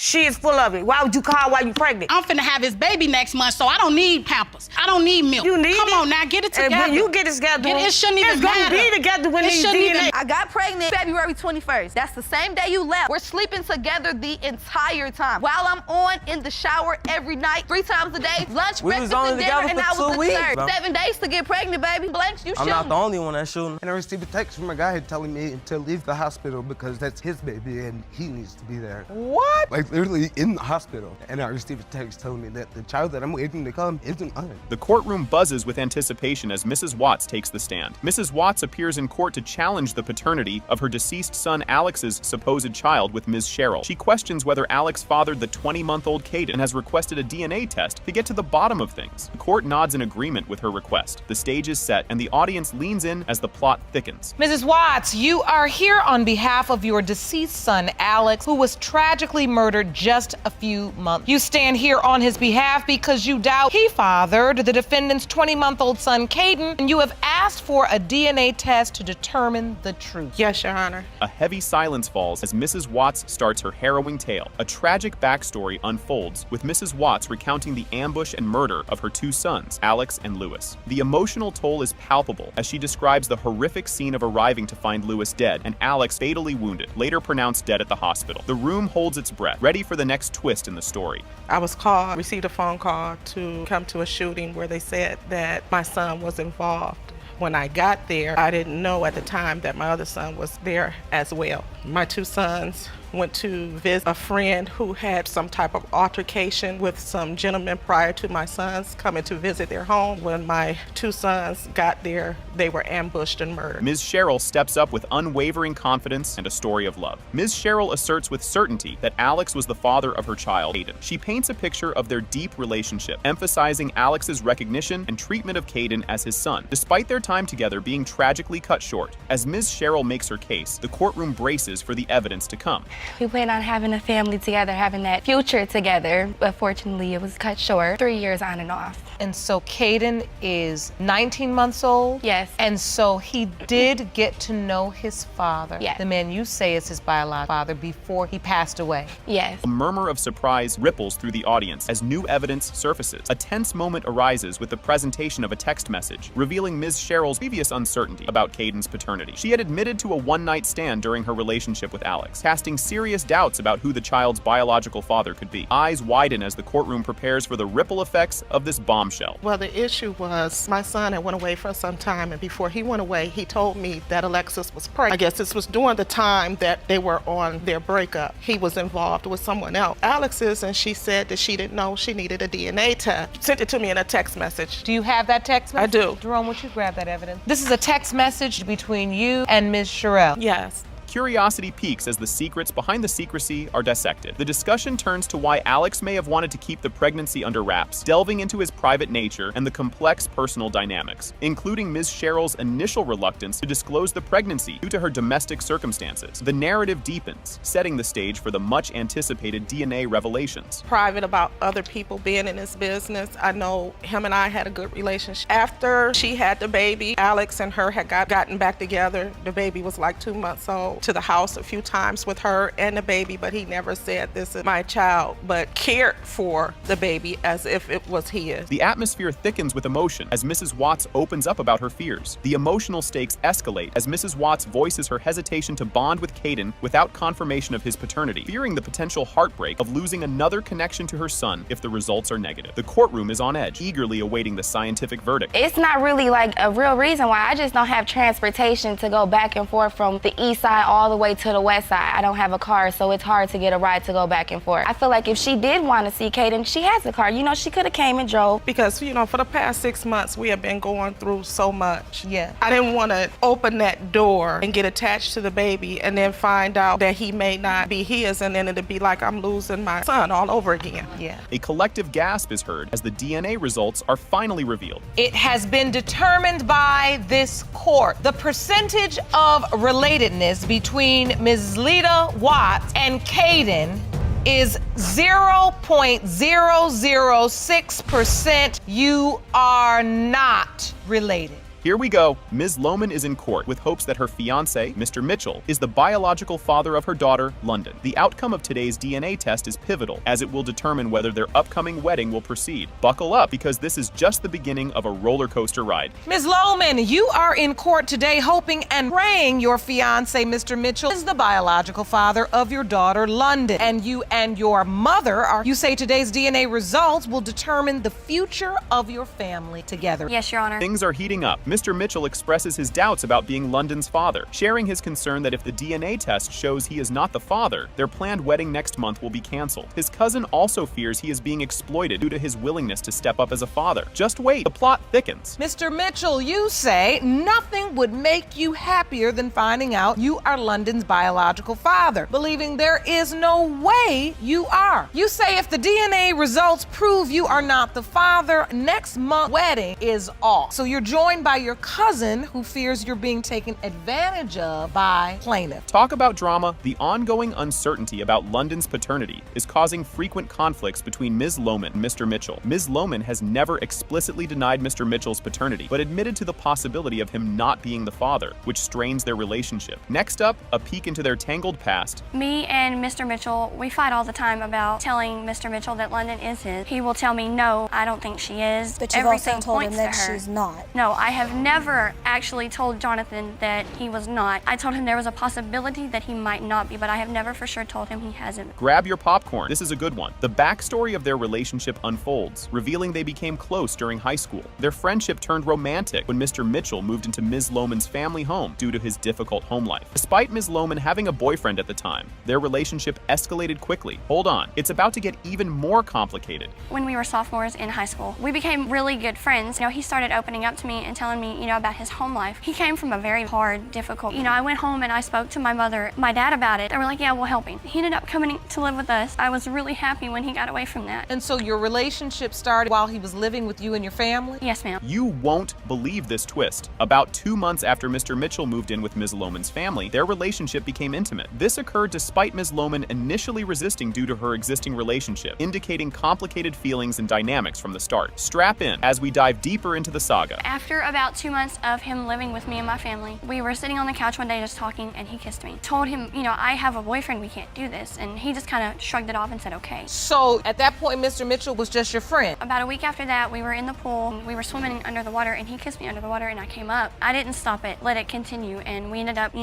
She is full of it. Why would you call while you pregnant? I'm finna have his baby next month, so I don't need Pampers. I don't need milk. You need Come it? on now, get it together. When you get it together, it shouldn't even it's matter. gonna be together when It these shouldn't DNA. even- I got pregnant February 21st. That's the same day you left. We're sleeping together the entire time. While I'm on in the shower every night, 3 times a day, lunch, breakfast, and dinner, and I was the third. 7 days to get pregnant, baby. Blanks, you I'm shooting. not the only one that's shooting. And I received a text from a guy telling me to leave the hospital because that's his baby and he needs to be there. What? Like literally in the hospital. And I received a text telling me that the child that I'm waiting to come isn't mine. The courtroom buzzes with anticipation as Mrs. Watts takes the stand. Mrs. Watts appears in court to challenge the paternity of her deceased son Alex's supposed child with Ms. Cheryl. She questions whether Alex fathered the 20-month-old Caden and has requested a DNA test to get to the bottom of things. The court nods in agreement with her request. The stage is set and the audience leans in as the plot thickens. Mrs. Watts, you are here on behalf of your deceased son, Alex, who was tragically murdered just a few months. You stand here on his behalf because you doubt he fathered the defendant's 20-month-old son, Caden, and you have asked for a DNA test to determine the truth. Yes, Your Honor. A heavy silence falls as Mrs. Watts starts her harrowing tale. A tragic backstory unfolds, with Mrs. Watts recounting the ambush and murder of her 2 sons, Alex and Lewis. The emotional toll is palpable as she describes the horrific scene of arriving to find Lewis dead and Alex fatally wounded, later pronounced dead at the hospital. The room holds its breath, ready for the next twist in the story. I was called, received a phone call to come to a shooting where they said that my son was involved. When I got there, I didn't know at the time that my other son was there as well. My 2 sons went to visit a friend who had some type of altercation with some gentlemen prior to my sons coming to visit their home. When my 2 sons got there, they were ambushed and murdered. Ms. Cheryl steps up with unwavering confidence and a story of love. Ms. Cheryl asserts with certainty that Alex was the father of her child, Caden. She paints a picture of their deep relationship, emphasizing Alex's recognition and treatment of Caden as his son, despite their time together being tragically cut short. As Ms. Cheryl makes her case, the courtroom braces for the evidence to come. We planned on having a family together, having that future together, but fortunately it was cut short, 3 years on and off. And so Caden is 19 months old? Yes. And so he did get to know his father, Yes. the man you say is his biological father, before he passed away. Yes. A murmur of surprise ripples through the audience as new evidence surfaces. A tense moment arises with the presentation of a text message, revealing Ms. Cheryl's previous uncertainty about Caden's paternity. She had admitted to a one-night stand during her relationship with Alex, casting serious doubts about who the child's biological father could be. Eyes widen as the courtroom prepares for the ripple effects of this bombshell. Well, the issue was my son had went away for some time, and before he went away, he told me that Alexis was pregnant. I guess this was during the time that they were on their breakup. He was involved with someone else. Alex is, and she said that she didn't know she needed a DNA test. Sent it to me in a text message. Do you have that text message? I do. Jerome, would you grab that evidence? This is a text message between you and Ms. Cheryl. Yes. Curiosity peaks as the secrets behind the secrecy are dissected. The discussion turns to why Alex may have wanted to keep the pregnancy under wraps, delving into his private nature and the complex personal dynamics, including Ms. Cheryl's initial reluctance to disclose the pregnancy due to her domestic circumstances. The narrative deepens, setting the stage for the much-anticipated DNA revelations. Private about other people being in his business. I know him and I had a good relationship. After she had the baby, Alex and her had gotten back together. The baby was like 2 months old. To the house a few times with her and the baby, but he never said this is my child, but cared for the baby as if it was his. The atmosphere thickens with emotion as Mrs. Watts opens up about her fears. The emotional stakes escalate as Mrs. Watts voices her hesitation to bond with Caden without confirmation of his paternity, fearing the potential heartbreak of losing another connection to her son if the results are negative. The courtroom is on edge, eagerly awaiting the scientific verdict. It's not really like a real reason why. I just don't have transportation to go back and forth from the east side all the way to the west side. I don't have a car, so it's hard to get a ride to go back and forth. I feel like if she did want to see Caden, she has a car. You know, she could have came and drove. Because, you know, for the past 6 months, we have been going through so much. Yeah. I didn't want to open that door and get attached to the baby and then find out that he may not be his, and then it'd be like I'm losing my son all over again. Yeah. A collective gasp is heard as the DNA results are finally revealed. It has been determined by this court. The percentage of relatedness between Ms. Lita Watts and Caden is 0.006%. You are not related. Here we go. Ms. Lohman is in court with hopes that her fiancé, Mr. Mitchell, is the biological father of her daughter, London. The outcome of today's DNA test is pivotal, as it will determine whether their upcoming wedding will proceed. Buckle up, because this is just the beginning of a roller coaster ride. Ms. Lohman, you are in court today hoping and praying your fiancé, Mr. Mitchell, is the biological father of your daughter, London. And you and your mother you say today's DNA results will determine the future of your family together. Yes, Your Honor. Things are heating up. Mr. Mitchell expresses his doubts about being London's father, sharing his concern that if the DNA test shows he is not the father, their planned wedding next month will be canceled. His cousin also fears he is being exploited due to his willingness to step up as a father. Just wait, the plot thickens. Mr. Mitchell, you say nothing would make you happier than finding out you are London's biological father, believing there is no way you are. You say if the DNA results prove you are not the father, next month's wedding is off. So you're joined by your cousin who fears you're being taken advantage of by plaintiff. Talk about drama. The ongoing uncertainty about London's paternity is causing frequent conflicts between Ms. Lohman and Mr. Mitchell. Ms. Lohman has never explicitly denied Mr. Mitchell's paternity, but admitted to the possibility of him not being the father, which strains their relationship. Next up, a peek into their tangled past. Me and Mr. Mitchell, we fight all the time about telling Mr. Mitchell that London is his. He will tell me, no, I don't think she is. But you've Everything also told him points that to her. she's not. No, I have never actually told Jonathan that he was not. I told him there was a possibility that he might not be, but I have never for sure told him he hasn't. Grab your popcorn. This is a good one. The backstory of their relationship unfolds, revealing they became close during high school. Their friendship turned romantic when Mr. Mitchell moved into Ms. Lohman's family home due to his difficult home life. Despite Ms. Lohman having a boyfriend at the time, their relationship escalated quickly. Hold on, it's about to get even more complicated. When we were sophomores in high school, we became really good friends. You know, he started opening up to me and telling me, about his home life. He came from a very hard, difficult, I went home and I spoke to my mother, my dad about it. They were like, yeah, we'll help him. He ended up coming to live with us. I was really happy when he got away from that. And so your relationship started while he was living with you and your family? Yes, ma'am. You won't believe this twist. About 2 months after Mr. Mitchell moved in with Ms. Lohman's family, their relationship became intimate. This occurred despite Ms. Lohman initially resisting due to her existing relationship, indicating complicated feelings and dynamics from the start. Strap in as we dive deeper into the saga. After about 2 months of him living with me and my family, we were sitting on the couch one day just talking, and he kissed me. Told him, I have a boyfriend, we can't do this. And he just kind of shrugged it off and said, okay. So at that point, Mr. Mitchell was just your friend? About a week after that, we were in the pool. We were swimming under the water, and he kissed me under the water, and I came up. I didn't stop it, let it continue, and we ended up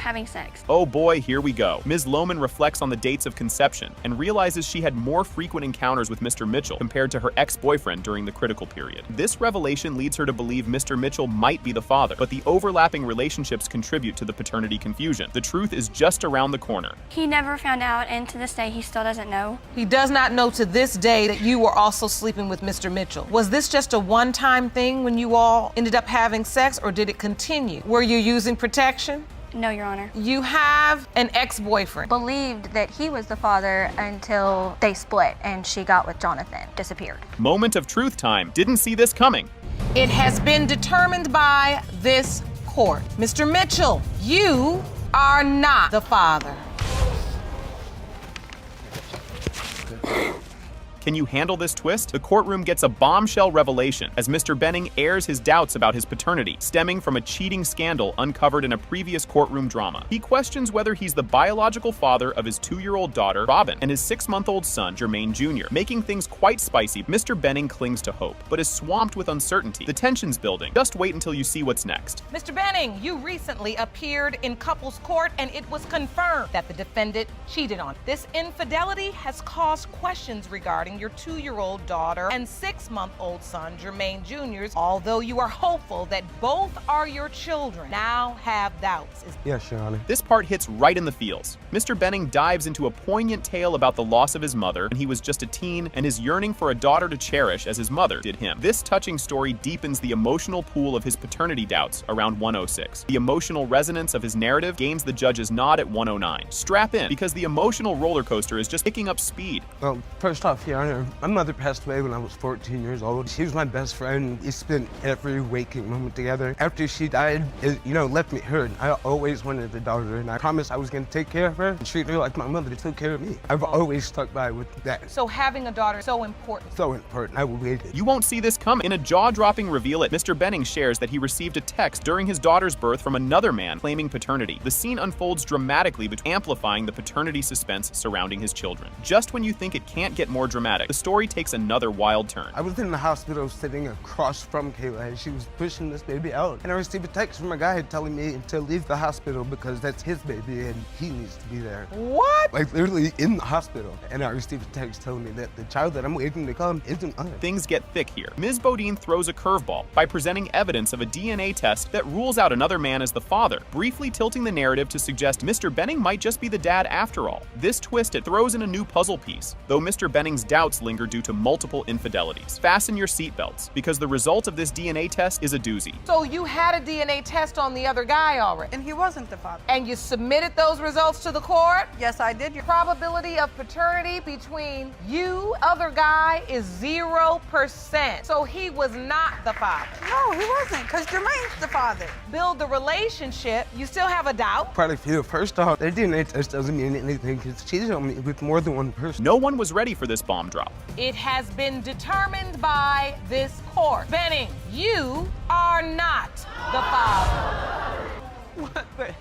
having sex. Oh boy, here we go. Ms. Lohman reflects on the dates of conception and realizes she had more frequent encounters with Mr. Mitchell compared to her ex-boyfriend during the critical period. This revelation leads her to believe Mr. Mitchell might be the father, but the overlapping relationships contribute to the paternity confusion. The truth is just around the corner. He never found out, and to this day, he still doesn't know. He does not know to this day that you were also sleeping with Mr. Mitchell. Was this just a one-time thing when you all ended up having sex, or did it continue? Were you using protection? No, Your Honor. You have an ex-boyfriend. Believed that he was the father until they split and she got with Jonathan, disappeared. Moment of truth time. Didn't see this coming. It has been determined by this court. Mr. Mitchell, you are not the father. Can you handle this twist? The courtroom gets a bombshell revelation as Mr. Benning airs his doubts about his paternity, stemming from a cheating scandal uncovered in a previous courtroom drama. He questions whether he's the biological father of his 2-year-old daughter, Robin, and his 6-month-old son, Jermaine Jr. Making things quite spicy, Mr. Benning clings to hope, but is swamped with uncertainty. The tension's building. Just wait until you see what's next. Mr. Benning, you recently appeared in couples court, and it was confirmed that the defendant cheated on. This infidelity has caused questions regarding your 2-year-old daughter and 6-month-old son, Jermaine Jr.'s, although you are hopeful that both are your children, now have doubts. Yes, Your Honor. This part hits right in the feels. Mr. Benning dives into a poignant tale about the loss of his mother when he was just a teen and his yearning for a daughter to cherish as his mother did him. This touching story deepens the emotional pool of his paternity doubts around 106. The emotional resonance of his narrative gains the judge's nod at 109. Strap in, because the emotional roller coaster is just picking up speed. Well, first off, Your Honor, Honor, my mother passed away when I was 14 years old. She was my best friend. We spent every waking moment together. After she died, it, left me hurt. I always wanted a daughter, and I promised I was going to take care of her and treat her like my mother took care of me. I've always stuck by with that. So having a daughter is so important. So important. I will wait it. You won't see this come. In a jaw-dropping reveal, Mr. Benning shares that he received a text during his daughter's birth from another man claiming paternity. The scene unfolds dramatically, amplifying the paternity suspense surrounding his children. Just when you think it can't get more dramatic, the story takes another wild turn. I was in the hospital sitting across from Kayla, and she was pushing this baby out. And I received a text from a guy telling me to leave the hospital because that's his baby and he needs to be there. What? Like literally in the hospital. And I received a text telling me that the child that I'm waiting to come isn't mine. Things get thick here. Ms. Bodine throws a curveball by presenting evidence of a DNA test that rules out another man as the father, briefly tilting the narrative to suggest Mr. Benning might just be the dad after all. This twist, it throws in a new puzzle piece, though Mr. Benning's doubts linger due to multiple infidelities. Fasten your seatbelts, because the result of this DNA test is a doozy. So you had a DNA test on the other guy already? And he wasn't the father. And you submitted those results to the court? Yes, I did. Probability of paternity between you, other guy, is 0%. So he was not the father. No, he wasn't, because Jermaine's the father. Build the relationship. You still have a doubt? Probably feel first off, their DNA test doesn't mean anything because cheated on me with more than one person. No one was ready for this bomb drop. It has been determined by this court. Benning, you are not the father. What the?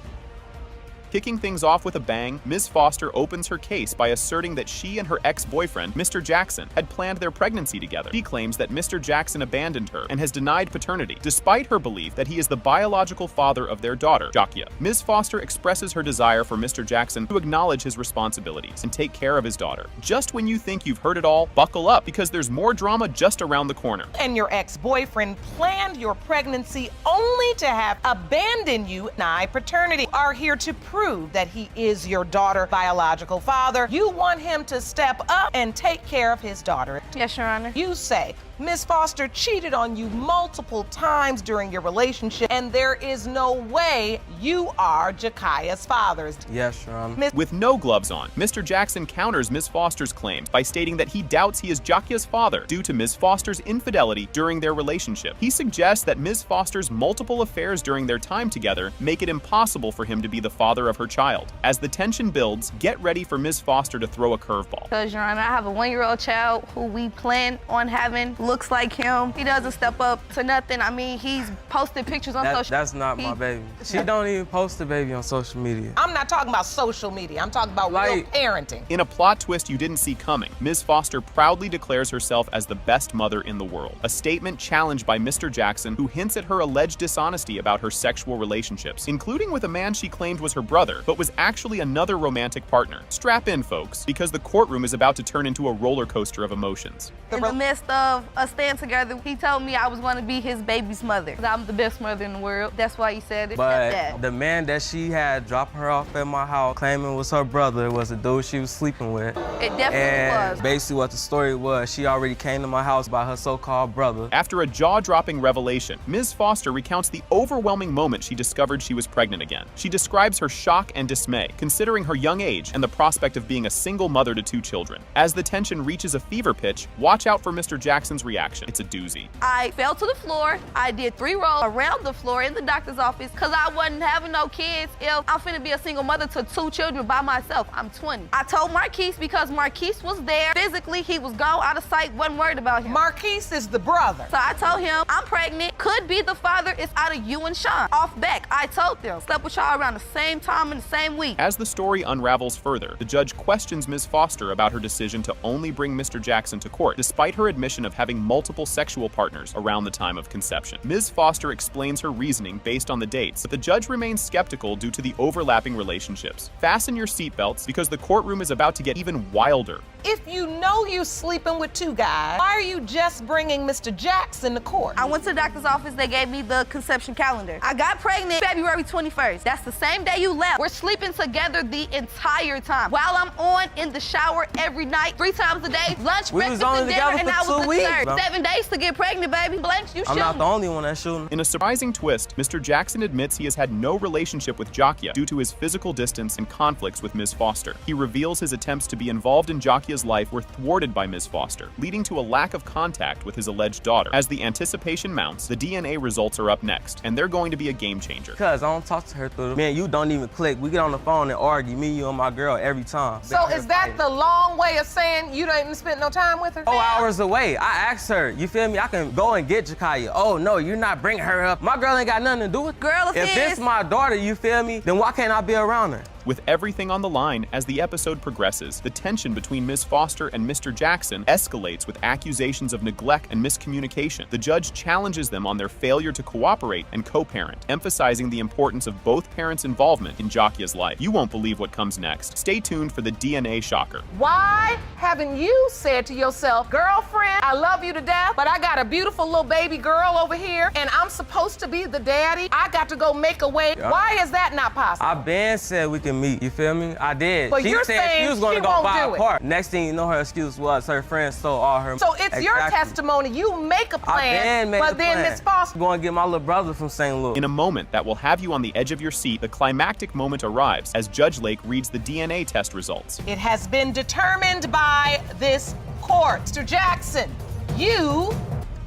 Kicking things off with a bang, Ms. Foster opens her case by asserting that she and her ex-boyfriend, Mr. Jackson, had planned their pregnancy together. She claims that Mr. Jackson abandoned her and has denied paternity, despite her belief that he is the biological father of their daughter, Jakia. Ms. Foster expresses her desire for Mr. Jackson to acknowledge his responsibilities and take care of his daughter. Just when you think you've heard it all, buckle up, because there's more drama just around the corner. And your ex-boyfriend planned your pregnancy only to have abandoned you. Deny paternity. Are here to prove that he is your daughter's biological father. You want him to step up and take care of his daughter. Yes, Your Honor. You say Ms. Foster cheated on you multiple times during your relationship, and there is no way you are Jakia's father. Yes, Your Honor. With no gloves on, Mr. Jackson counters Ms. Foster's claims by stating that he doubts he is Jakia's father due to Ms. Foster's infidelity during their relationship. He suggests that Ms. Foster's multiple affairs during their time together make it impossible for him to be the father of her child. As the tension builds, get ready for Ms. Foster to throw a curveball. Because, Your Honor, I have a 1-year-old child who we plan on having. Looks like him. He doesn't step up to nothing. I mean, he's posted pictures on social media. That's not my baby. She don't even post the baby on social media. I'm not talking about social media. I'm talking about real parenting. In a plot twist you didn't see coming, Ms. Foster proudly declares herself as the best mother in the world. A statement challenged by Mr. Jackson, who hints at her alleged dishonesty about her sexual relationships, including with a man she claimed was her brother, but was actually another romantic partner. Strap in, folks, because the courtroom is about to turn into a roller coaster of emotions. In the midst of us staying together, he told me I was going to be his baby's mother. I'm the best mother in the world. That's why he said it. But the man that she had dropped her off at my house claiming was her brother was the dude she was sleeping with. It definitely was. Basically what the story was, she already came to my house by her so-called brother. After a jaw-dropping revelation, Ms. Foster recounts the overwhelming moment she discovered she was pregnant again. She describes her shock and dismay, considering her young age and the prospect of being a single mother to 2 children. As the tension reaches a fever pitch, watch out for Mr. Jackson's reaction. It's a doozy. I fell to the floor. I did 3 rolls around the floor in the doctor's office because I wasn't having no kids if I'm finna be a single mother to 2 children by myself. I'm 20. I told Marquise because Marquise was there. Physically, he was gone out of sight, wasn't worried about him. Marquise is the brother. So I told him, I'm pregnant, could be the father, it's out of you and Sean. Off back, I told them. Slept with y'all around the same time in the same week. As the story unravels further, the judge questions Ms. Foster about her decision to only bring Mr. Jackson to court, despite her admission of having multiple sexual partners around the time of conception. Ms. Foster explains her reasoning based on the dates, but the judge remains skeptical due to the overlapping relationships. Fasten your seatbelts, because the courtroom is about to get even wilder. If you know you're sleeping with 2 guys, why are you just bringing Mr. Jackson to court? I went to the doctor's office. They gave me the conception calendar. I got pregnant February 21st. That's the same day you left. We're sleeping together the entire time. While I'm on in the shower every night, 3 times a day, lunch, breakfast, and dinner, and I was the third. bro. 7 days to get pregnant, baby. Blanks, you I'm shooting. not the only one that's shooting. In a surprising twist, Mr. Jackson admits he has had no relationship with Jakia due to his physical distance and conflicts with Ms. Foster. He reveals his attempts to be involved in Jakia's life were thwarted by Ms. Foster, leading to a lack of contact with his alleged daughter. As the anticipation mounts, the DNA results are up next, and they're going to be a game changer. Because I don't talk to her through the... Man, you don't even click. We get on the phone and argue, me, you, and my girl every time. So is that the long way of saying you didn't spend no time with her? 4 hours away. I asked her, you feel me? I can go and get Jakia. Oh, no, you're not bringing her up. My girl ain't got nothing to do with it. Girl, if this is my daughter, you feel me, then why can't I be around her? With everything on the line, as the episode progresses, the tension between Ms. Foster and Mr. Jackson escalates with accusations of neglect and miscommunication. The judge challenges them on their failure to cooperate and co-parent, emphasizing the importance of both parents' involvement in Jakia's life. You won't believe what comes next. Stay tuned for the DNA shocker. Why haven't you said to yourself, girlfriend, I love you to death, but I got a beautiful little baby girl over here, and I'm supposed to be the daddy. I got to go make a way. Yeah. Why is that not possible? I been said we can meet, you feel me? I did. But she you're said saying she was gonna she go won't buy do a it. car. Next thing you know, her excuse was her friend stole all her So it's your Exactly. testimony. You make a I plan, been made but the then plan. Miss Foster. Going to get my little brother from St. Louis. In a moment that will have you on the edge of your seat, the climactic moment arrives as Judge Lake reads the DNA test results. It has been determined by this court. Mr. Jackson, you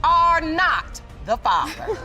are not the father.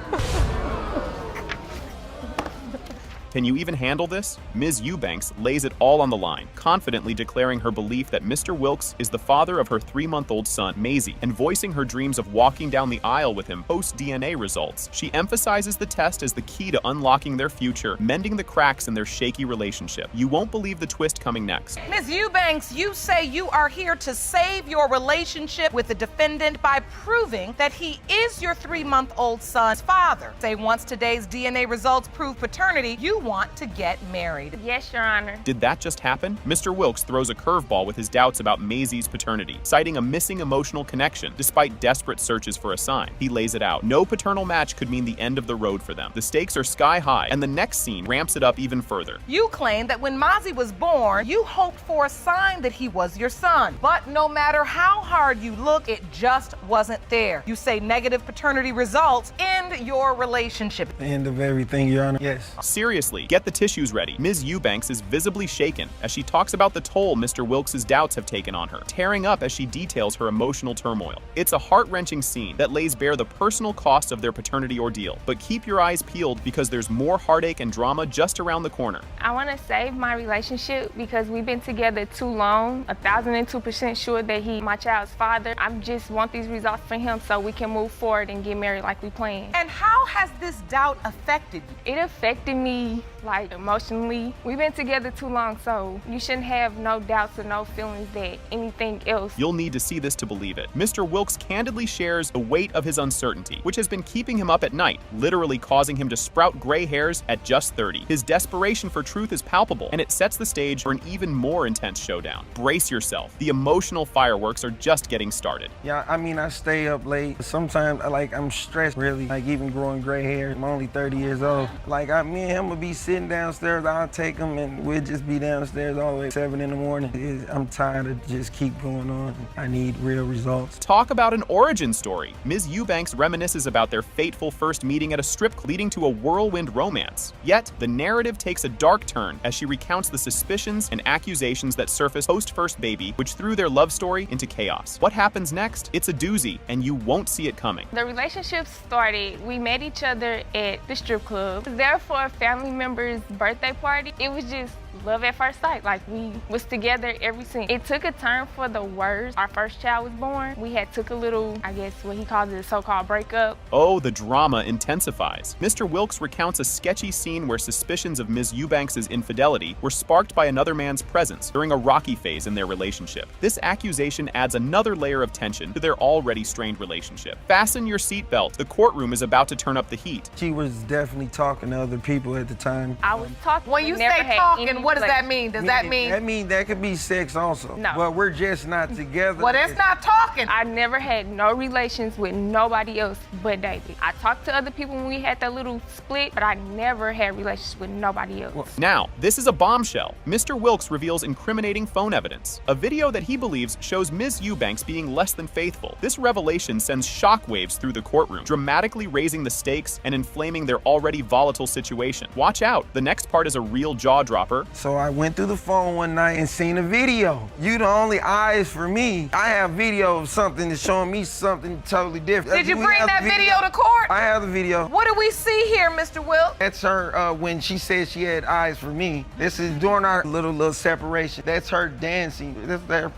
Can you even handle this? Ms. Eubanks lays it all on the line, confidently declaring her belief that Mr. Wilkes is the father of her 3-month-old son, Maisie, and voicing her dreams of walking down the aisle with him post-DNA results. She emphasizes the test as the key to unlocking their future, mending the cracks in their shaky relationship. You won't believe the twist coming next. Ms. Eubanks, you say you are here to save your relationship with the defendant by proving that he is your 3-month-old son's father. Say once today's DNA results prove paternity, you want to get married. Yes, Your Honor. Did that just happen? Mr. Wilkes throws a curveball with his doubts about Maisie's paternity, citing a missing emotional connection despite desperate searches for a sign. He lays it out. No paternal match could mean the end of the road for them. The stakes are sky high, and the next scene ramps it up even further. You claim that when Maisie was born, you hoped for a sign that he was your son. But no matter how hard you look, it just wasn't there. You say negative paternity results end your relationship. The end of everything, Your Honor. Yes. Seriously, get the tissues ready. Ms. Eubanks is visibly shaken as she talks about the toll Mr. Wilkes' doubts have taken on her, tearing up as she details her emotional turmoil. It's a heart-wrenching scene that lays bare the personal cost of their paternity ordeal. But keep your eyes peeled because there's more heartache and drama just around the corner. I want to save my relationship because we've been together too long. 1,002% sure that he's my child's father. I just want these results for him so we can move forward and get married like we planned. And how has this doubt affected you? It affected me, like, emotionally. We've been together too long, so you shouldn't have no doubts or no feelings that anything else. You'll need to see this to believe it. Mr. Wilkes candidly shares the weight of his uncertainty, which has been keeping him up at night, literally causing him to sprout gray hairs at just 30. His desperation for truth is palpable, and it sets the stage for an even more intense showdown. Brace yourself. The emotional fireworks are just getting started. Yeah, I mean, I stay up late. Sometimes, I'm stressed, really. Like, even growing gray hair. I'm only 30 years old. Like, me and him will be sitting downstairs. I'll take him, and we'll just be downstairs all the way 7 in the morning. I'm tired of just keep going on. I need real results. Talk about an origin story. Ms. Eubanks reminisces about their fateful first meeting at a strip club, leading to a whirlwind romance. Yet, the narrative takes a dark turn as she recounts the suspicions and accusations that surface post-first baby, which threw their love story into chaos. What happens next? It's a doozy, and you won't see it coming. The relationship started, we met each other at the strip club. There for a family member's birthday party. It was just love at first sight. Like, we was together every scene. It took a turn for the worse. Our first child was born. We had took a little, I guess what he calls it, a so-called breakup. Oh, the drama intensifies. Mr. Wilkes recounts a sketchy scene where suspicions of Ms. Eubanks' infidelity were sparked by another man's presence during a rocky phase in their relationship. This accusation adds another layer of tension to their already strained relationship. Fasten your seatbelt. The courtroom is about to turn up the heat. She was definitely talking to other people at the time. I was talking. When you say talking, what does that mean? Does that mean? That means that could be sex also. No. But we're just not together. Well, that's not talking. I never had no relations with nobody else but David. I talked to other people when we had that little split, but I never had relations with nobody else. Now, this is a bombshell. Mr. Wilkes reveals incriminating phone evidence, a video that he believes shows Ms. Eubanks being less than faithful. This revelation sends shockwaves through the courtroom, dramatically raising the stakes and inflaming their already volatile situation. Watch out, the next part is a real jaw-dropper. So I went through the phone one night and seen a video. You the only eyes for me. I have video of something that's showing me something totally different. Did you bring that video to court? I have the video. What do we see here, Mr. Wilkes? That's her when she said she had eyes for me. This is during our little separation. That's her dancing.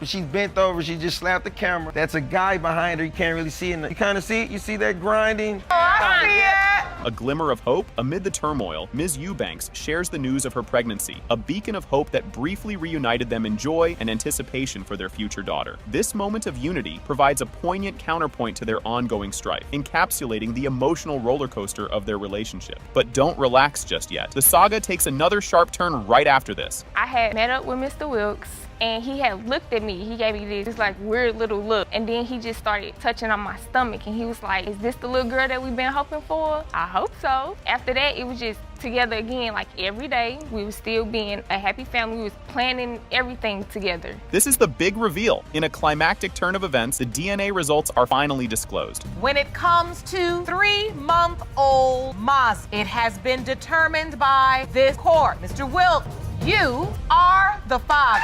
She's bent over. She just slapped the camera. That's a guy behind her. You can't really see it. You kind of see it? You see that grinding? Oh, I see it. A glimmer of hope? Amid the turmoil, Ms. Eubanks shares the news of her pregnancy, a beacon of hope that briefly reunited them in joy and anticipation for their future daughter. This moment of unity provides a poignant counterpoint to their ongoing strife, encapsulating the emotional roller coaster of their relationship. But don't relax just yet. The saga takes another sharp turn right after this. I had met up with Mr. Wilkes, and he had looked at me. He gave me this like weird little look, and then he just started touching on my stomach, and he was like, "Is this the little girl that we've been hoping for?" I hope so. After that, it was just together again, like every day. We were still being a happy family. We was planning everything together. This is the big reveal. In a climactic turn of events, the DNA results are finally disclosed. When it comes to 3-month-old Maz, it has been determined by this court. Mr. Wilkes, you are the father.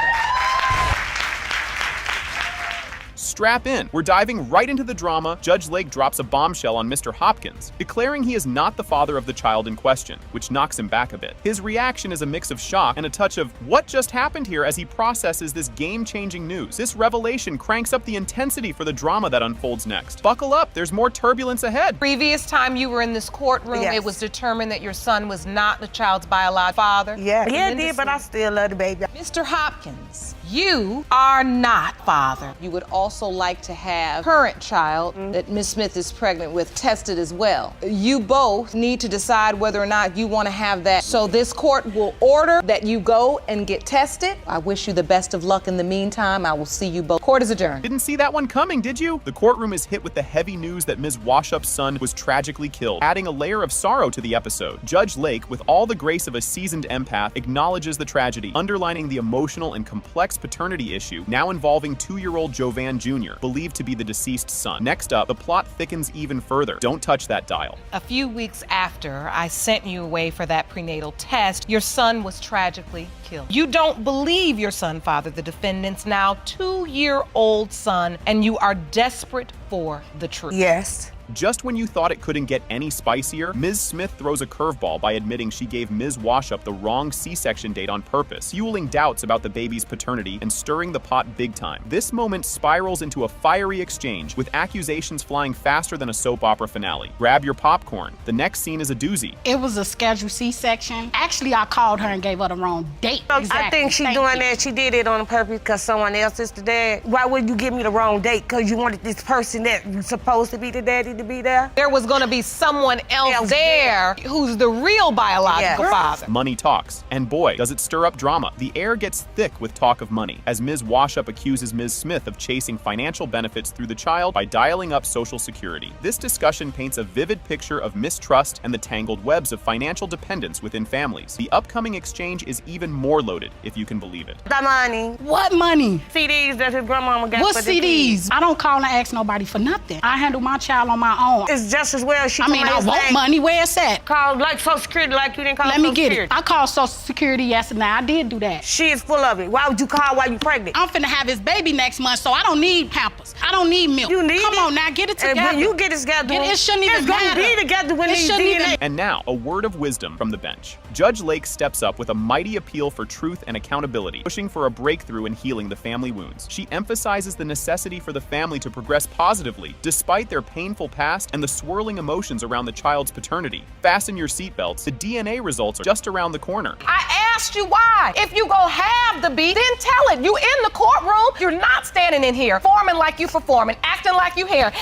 Strap in. We're diving right into the drama. Judge Lake drops a bombshell on Mr. Hopkins, declaring he is not the father of the child in question, which knocks him back a bit. His reaction is a mix of shock and a touch of what just happened here as he processes this game-changing news. This revelation cranks up the intensity for the drama that unfolds next. Buckle up, there's more turbulence ahead. Previous time you were in this courtroom, Yes. it was determined that your son was not the child's biological father. Yeah, it did, but I still love the baby. Mr. Hopkins, you are not father. You would also like to have current child that Ms. Smith is pregnant with tested as well. You both need to decide whether or not you want to have that. So this court will order that you go and get tested. I wish you the best of luck in the meantime. I will see you both. Court is adjourned. Didn't see that one coming, did you? The courtroom is hit with the heavy news that Ms. Washup's son was tragically killed, adding a layer of sorrow to the episode. Judge Lake, with all the grace of a seasoned empath, acknowledges the tragedy, underlining the emotional and complex paternity issue now involving 2-year-old Jovan Jr., believed to be the deceased son. Next up, the plot thickens even further. Don't touch that dial. A few weeks after I sent you away for that prenatal test, your son was tragically killed. You don't believe your son fathered the defendant's now 2-year-old son, and you are desperate for the truth. Yes. Just when you thought it couldn't get any spicier, Ms. Smith throws a curveball by admitting she gave Ms. Washup the wrong C-section date on purpose, fueling doubts about the baby's paternity and stirring the pot big time. This moment spirals into a fiery exchange, with accusations flying faster than a soap opera finale. Grab your popcorn. The next scene is a doozy. It was a scheduled C-section. Actually, I called her and gave her the wrong date. I think she doing that. She did it on purpose because someone else is the dad. Why would you give me the wrong date? Because you wanted this person that was supposed to be the daddy to be there? There was going to be someone else there who's the real biological father. Money talks. And boy, does it stir up drama. The air gets thick with talk of money, as Ms. Washup accuses Ms. Smith of chasing financial benefits through the child by dialing up Social Security. This discussion paints a vivid picture of mistrust and the tangled webs of financial dependence within families. The upcoming exchange is even more loaded, if you can believe it. The money. What money? CDs that his grandmama got What for the CDs? kids. I don't call and ask nobody for nothing. I handle my child on my own. It's just as well she I mean, I want money. Where it's at? Call like Social Security like you didn't call Let me Social get Security. it. I called Social Security yesterday. I did do that. She is full of it. Why would you call while you pregnant? I'm finna have his baby next month, so I don't need Pampers. I don't need milk. You need Come it. on now, get it And together. when you get it together, it shouldn't even it's gonna matter. be together when It these shouldn't DNA. even. And now, a word of wisdom from the bench. Judge Lake steps up with a mighty appeal for truth and accountability, pushing for a breakthrough in healing the family wounds. She emphasizes the necessity for the family to progress positively, despite their painful past and the swirling emotions around the child's paternity. Fasten your seatbelts. The DNA results are just around the corner. I asked you why. If you go have the beat, then tell it. You in the courtroom. You're not standing in here forming like you performing, acting acting like you hair.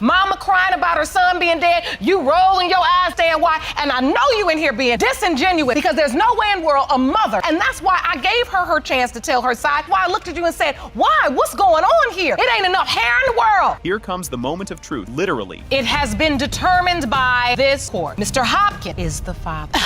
Mama crying about her son being dead. You rolling your eyes saying why. And I know you in here being disingenuous because there's no way in the world a mother. And that's why I gave her chance to tell her side. Why I looked at you and said, why? What's going on here? It ain't enough hair in the world. Here comes the moment of truth, literally. It has been determined by this court. Mr. Hopkins is the father.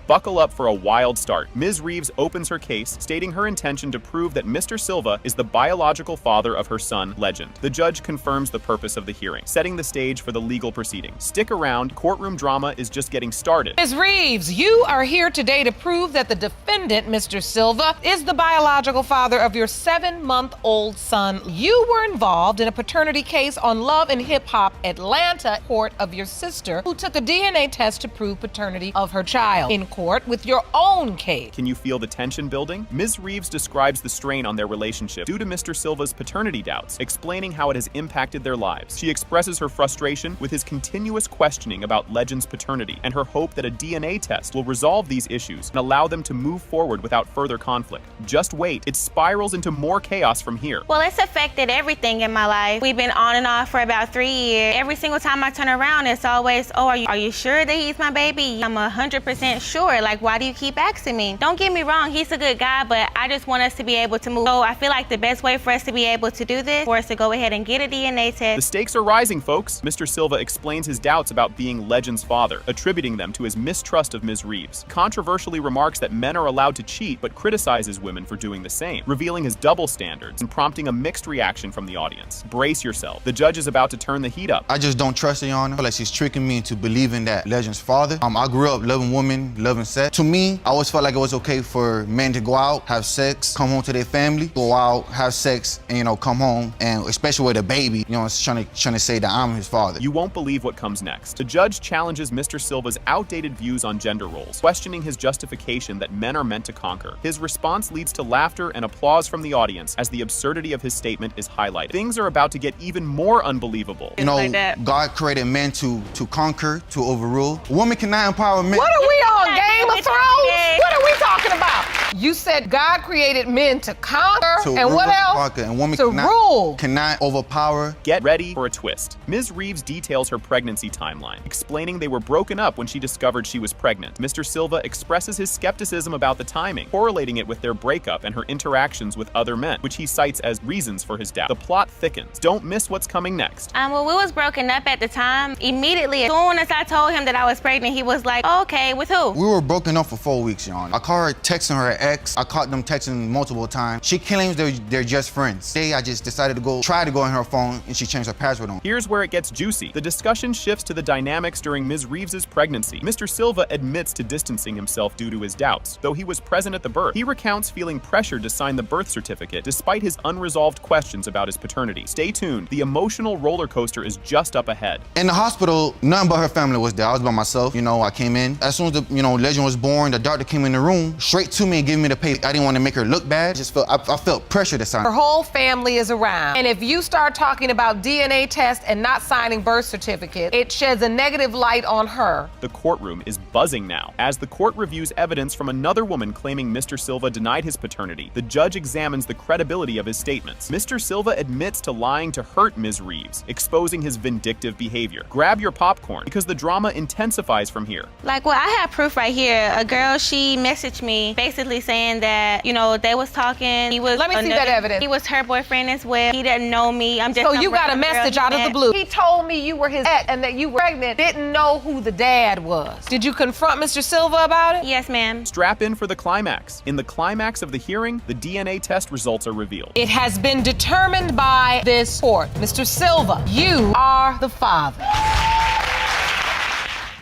Buckle up for a wild start. Ms. Reeves opens her case, stating her intention to prove that Mr. Silva is the biological father of her son, Legend. The judge confirms the purpose of the hearing, setting the stage for the legal proceedings. Stick around, courtroom drama is just getting started. Ms. Reeves, you are here today to prove that the defendant, Mr. Silva, is the biological father of your 7-month-old son. You were involved in a paternity case on Love and Hip Hop Atlanta court of your sister, who took a DNA test to prove paternity of her child. In court with your own case. Can you feel the tension building? Ms. Reeves describes the strain on their relationship due to Mr. Silva's paternity doubts, explaining how it has impacted their lives. She expresses her frustration with his continuous questioning about Legend's paternity and her hope that a DNA test will resolve these issues and allow them to move forward without further conflict. Just wait, it spirals into more chaos from here. Well, it's affected everything in my life. We've been on and off for about 3 years. Every single time I turn around, it's always, oh, are you sure that he's my baby? I'm 100% sure. Like, why do you keep asking me? Don't get me wrong, he's a good guy, but I just want us to be able to move. So I feel like the best way for us to be able to do this, for us to go ahead and get a DNA test. The stakes are rising, folks. Mr. Silva explains his doubts about being Legend's father, attributing them to his mistrust of Ms. Reeves. Controversially remarks that men are allowed to cheat, but criticizes women for doing the same, revealing his double standards and prompting a mixed reaction from the audience. Brace yourself. The judge is about to turn the heat up. I just don't trust her, Your Honor. I feel like she's tricking me into believing that Legend's father. I grew up loving women, loving sex. To me, I always felt like it was okay for men to go out, have sex, come home to their family, go out, have sex, and, you know, come home, and especially with a baby, you know, trying to say that I'm his father. You won't believe what comes next. The judge challenges Mr. Silva's outdated views on gender roles, questioning his justification that men are meant to conquer. His response leads to laughter and applause from the audience as the absurdity of his statement is highlighted. Things are about to get even more unbelievable. You know, God created men to conquer, to overrule. A woman cannot empower men. What are we on, Game of Thrones? What are we talking about? You said God created men to conquer, and what else? Conquer, and women to rule. Cannot overpower. Get ready for a twist. Ms. Reeves details her pregnancy timeline, explaining they were broken up when she discovered she was pregnant. Mr. Silva expresses his skepticism about the timing, correlating it with their breakup and her interactions with other men, which he cites as reasons for his doubt. The plot thickens. Don't miss what's coming next. Well, we was broken up at the time. Immediately, as soon as I told him that I was pregnant, he was like, oh, okay, with who? We were broken up for 4 weeks, Your Honor. I caught her texting her ex. I caught them texting multiple times. She claims they're just friends. Today, I just decided to try to go on her phone, and she changed her password on. Here's where it gets juicy. The discussion shifts to the dynamics during Ms. Reeves' pregnancy. Mr. Silva admits to distancing himself due to his doubts, though he was present at the birth. He recounts feeling pressured to sign the birth certificate despite his unresolved questions about his paternity. Stay tuned. The emotional roller coaster is just up ahead. In the hospital, none but her family was there. I was by myself. You know, I came in. As soon as the, Legend was born, the doctor came in the room, straight to me and gave me the paper. I didn't want to make her look bad. I felt pressure to sign. Her whole family is around. And if you start talking about DNA tests and not signing birth certificate, it sheds a negative light on her. The courtroom is buzzing now. As the court reviews evidence from another woman claiming Mr. Silva denied his paternity, the judge examines the credibility of his statements. Mr. Silva admits to lying to hurt Ms. Reeves, exposing his vindictive behavior. Grab your popcorn, because the drama intensifies from here. Like, well, I have proof right here. A girl, she messaged me basically saying that, they was talking. He was. Let me see that evidence. He was her boyfriend as well. He didn't know me. I'm just. So you got a message out of the blue. He told me you were his ex and that you were pregnant. Didn't know who the dad was. Did you confront Mr. Silva about it? Yes, ma'am. Strap in for the climax. In the climax of the hearing, the DNA test results are revealed. It has been determined by this court. Mr. Silva, you are the father.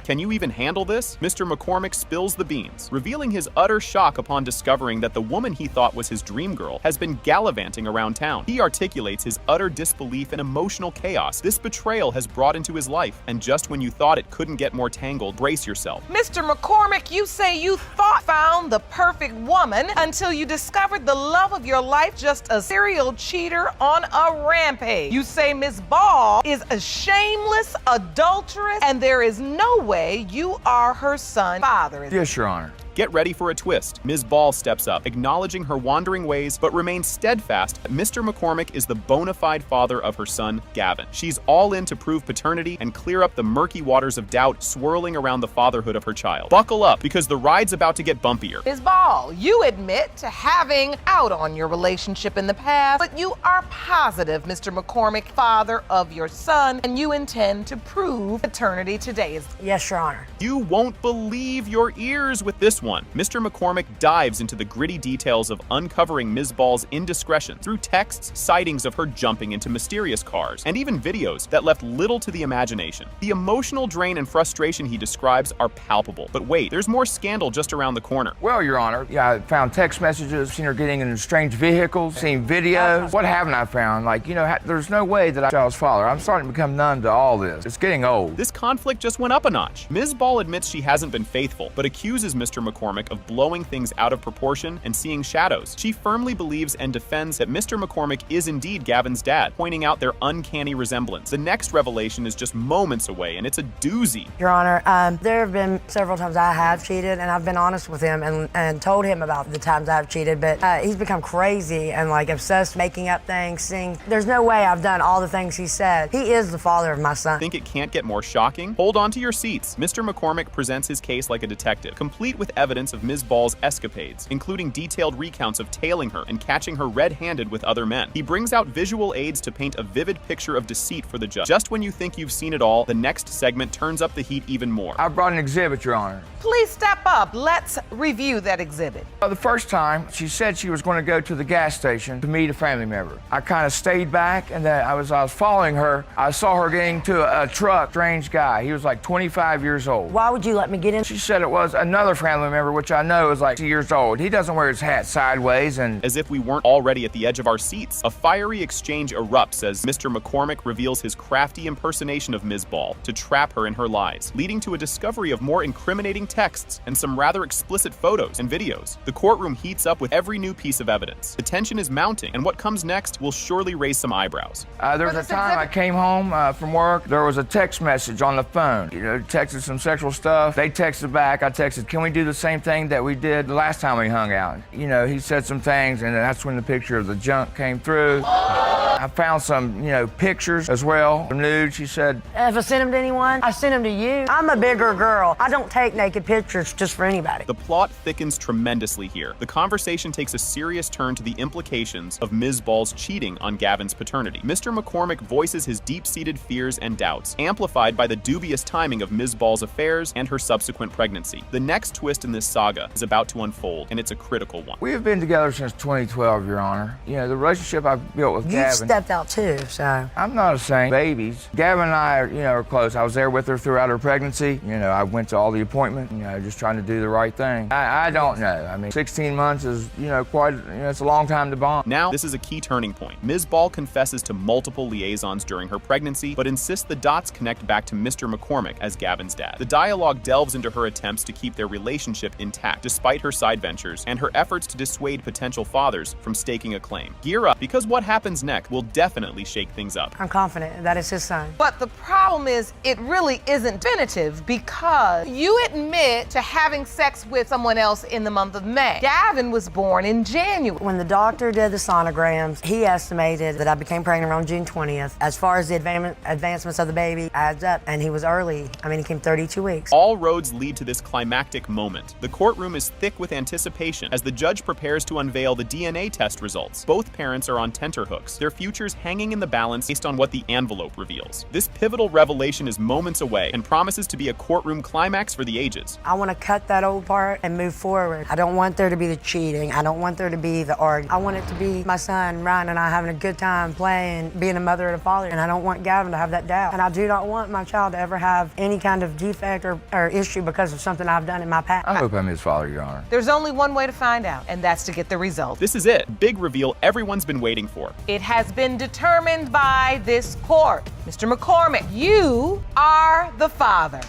Can you even handle this? Mr. McCormick spills the beans, revealing his utter shock upon discovering that the woman he thought was his dream girl has been gallivanting around town. He articulates his utter disbelief and emotional chaos this betrayal has brought into his life. And just when you thought it couldn't get more tangled, brace yourself. Mr. McCormick, you say you found the perfect woman until you discovered the love of your life, just a serial cheater on a rampage. You say Ms. Ball is a shameless adulteress and there is no way you are her son's father. Yes, Your Honor. Get ready for a twist. Ms. Ball steps up, acknowledging her wandering ways, but remains steadfast that Mr. McCormick is the bona fide father of her son, Gavin. She's all in to prove paternity and clear up the murky waters of doubt swirling around the fatherhood of her child. Buckle up, because the ride's about to get bumpier. Ms. Ball, you admit to having out on your relationship in the past, but you are positive Mr. McCormick, father of your son, and you intend to prove paternity today. Yes, Your Honor. You won't believe your ears with this one. Mr. McCormick dives into the gritty details of uncovering Ms. Ball's indiscretions through texts, sightings of her jumping into mysterious cars, and even videos that left little to the imagination. The emotional drain and frustration he describes are palpable. But wait, there's more scandal just around the corner. Well, Your Honor, I found text messages, seen her getting in strange vehicles, seen videos. What haven't I found? Like, there's no way that I was father. I'm starting to become numb to all this. It's getting old. This conflict just went up a notch. Ms. Ball admits she hasn't been faithful, but accuses Mr. McCormick of blowing things out of proportion and seeing shadows. She firmly believes and defends that Mr. McCormick is indeed Gavin's dad, pointing out their uncanny resemblance. The next revelation is just moments away, and it's a doozy. Your Honor, there have been several times I have cheated, and I've been honest with him and told him about the times I've cheated, but he's become crazy and obsessed, making up things, saying there's no way I've done all the things he said. He is the father of my son. Think it can't get more shocking? Hold on to your seats. Mr. McCormick presents his case like a detective, complete with evidence of Ms. Ball's escapades, including detailed recounts of tailing her and catching her red-handed with other men. He brings out visual aids to paint a vivid picture of deceit for the judge. Just when you think you've seen it all, the next segment turns up the heat even more. I brought an exhibit, Your Honor. Please step up. Let's review that exhibit. The first time, she said she was going to go to the gas station to meet a family member. I kind of stayed back, and then I was following her. I saw her getting to a truck, strange guy. He was like 25 years old. Why would you let me get in? She said it was another family member, which I know is like 2 years old. He doesn't wear his hat sideways and... As if we weren't already at the edge of our seats, a fiery exchange erupts as Mr. McCormick reveals his crafty impersonation of Ms. Ball to trap her in her lies, leading to a discovery of more incriminating texts and some rather explicit photos and videos. The courtroom heats up with every new piece of evidence. The tension is mounting, and what comes next will surely raise some eyebrows. There was a time I came home from work. There was a text message on the phone. Texted some sexual stuff. They texted back. I texted, can we do the same thing that we did the last time we hung out? He said some things, and that's when the picture of the junk came through. I found some, pictures as well. Nude, she said. If I sent them to anyone, I sent them to you. I'm a bigger girl. I don't take naked pictures just for anybody. The plot thickens tremendously here. The conversation takes a serious turn to the implications of Ms. Ball's cheating on Gavin's paternity. Mr. McCormick voices his deep-seated fears and doubts, amplified by the dubious timing of Ms. Ball's affairs and her subsequent pregnancy. The next twist in this saga is about to unfold, and it's a critical one. We have been together since 2012, Your Honor. The relationship I've built with Gavin... You stepped out too, so... I'm not a saint. Babies. Gavin and I, are close. I was there with her throughout her pregnancy. I went to all the appointments, just trying to do the right thing. I don't know. 16 months is, quite, it's a long time to bond. Now, this is a key turning point. Ms. Ball confesses to multiple liaisons during her pregnancy, but insists the dots connect back to Mr. McCormick as Gavin's dad. The dialogue delves into her attempts to keep their relationship intact, despite her side ventures, and her efforts to dissuade potential fathers from staking a claim. Gear up, because what happens next will definitely shake things up. I'm confident that it's his son. But the problem is, it really isn't definitive because you admit to having sex with someone else in the month of May. Gavin was born in January. When the doctor did the sonograms, he estimated that I became pregnant around June 20th. As far as the advancements of the baby adds up, and he was early. He came 32 weeks. All roads lead to this climactic moment. The courtroom is thick with anticipation as the judge prepares to unveil the DNA test results. Both parents are on tenterhooks, their futures hanging in the balance based on what the envelope reveals. This pivotal revelation is moments away and promises to be a courtroom climax for the ages. I want to cut that old part and move forward. I don't want there to be the cheating. I don't want there to be the arguing. I want it to be my son, Ryan, and I having a good time playing, being a mother and a father, and I don't want Gavin to have that doubt. And I do not want my child to ever have any kind of defect or issue because of something I've done in my past. I hope I'm his father, Your Honor. There's only one way to find out, and that's to get the result. This is it. Big reveal everyone's been waiting for. It has been determined by this court. Mr. McCormick, you are the father.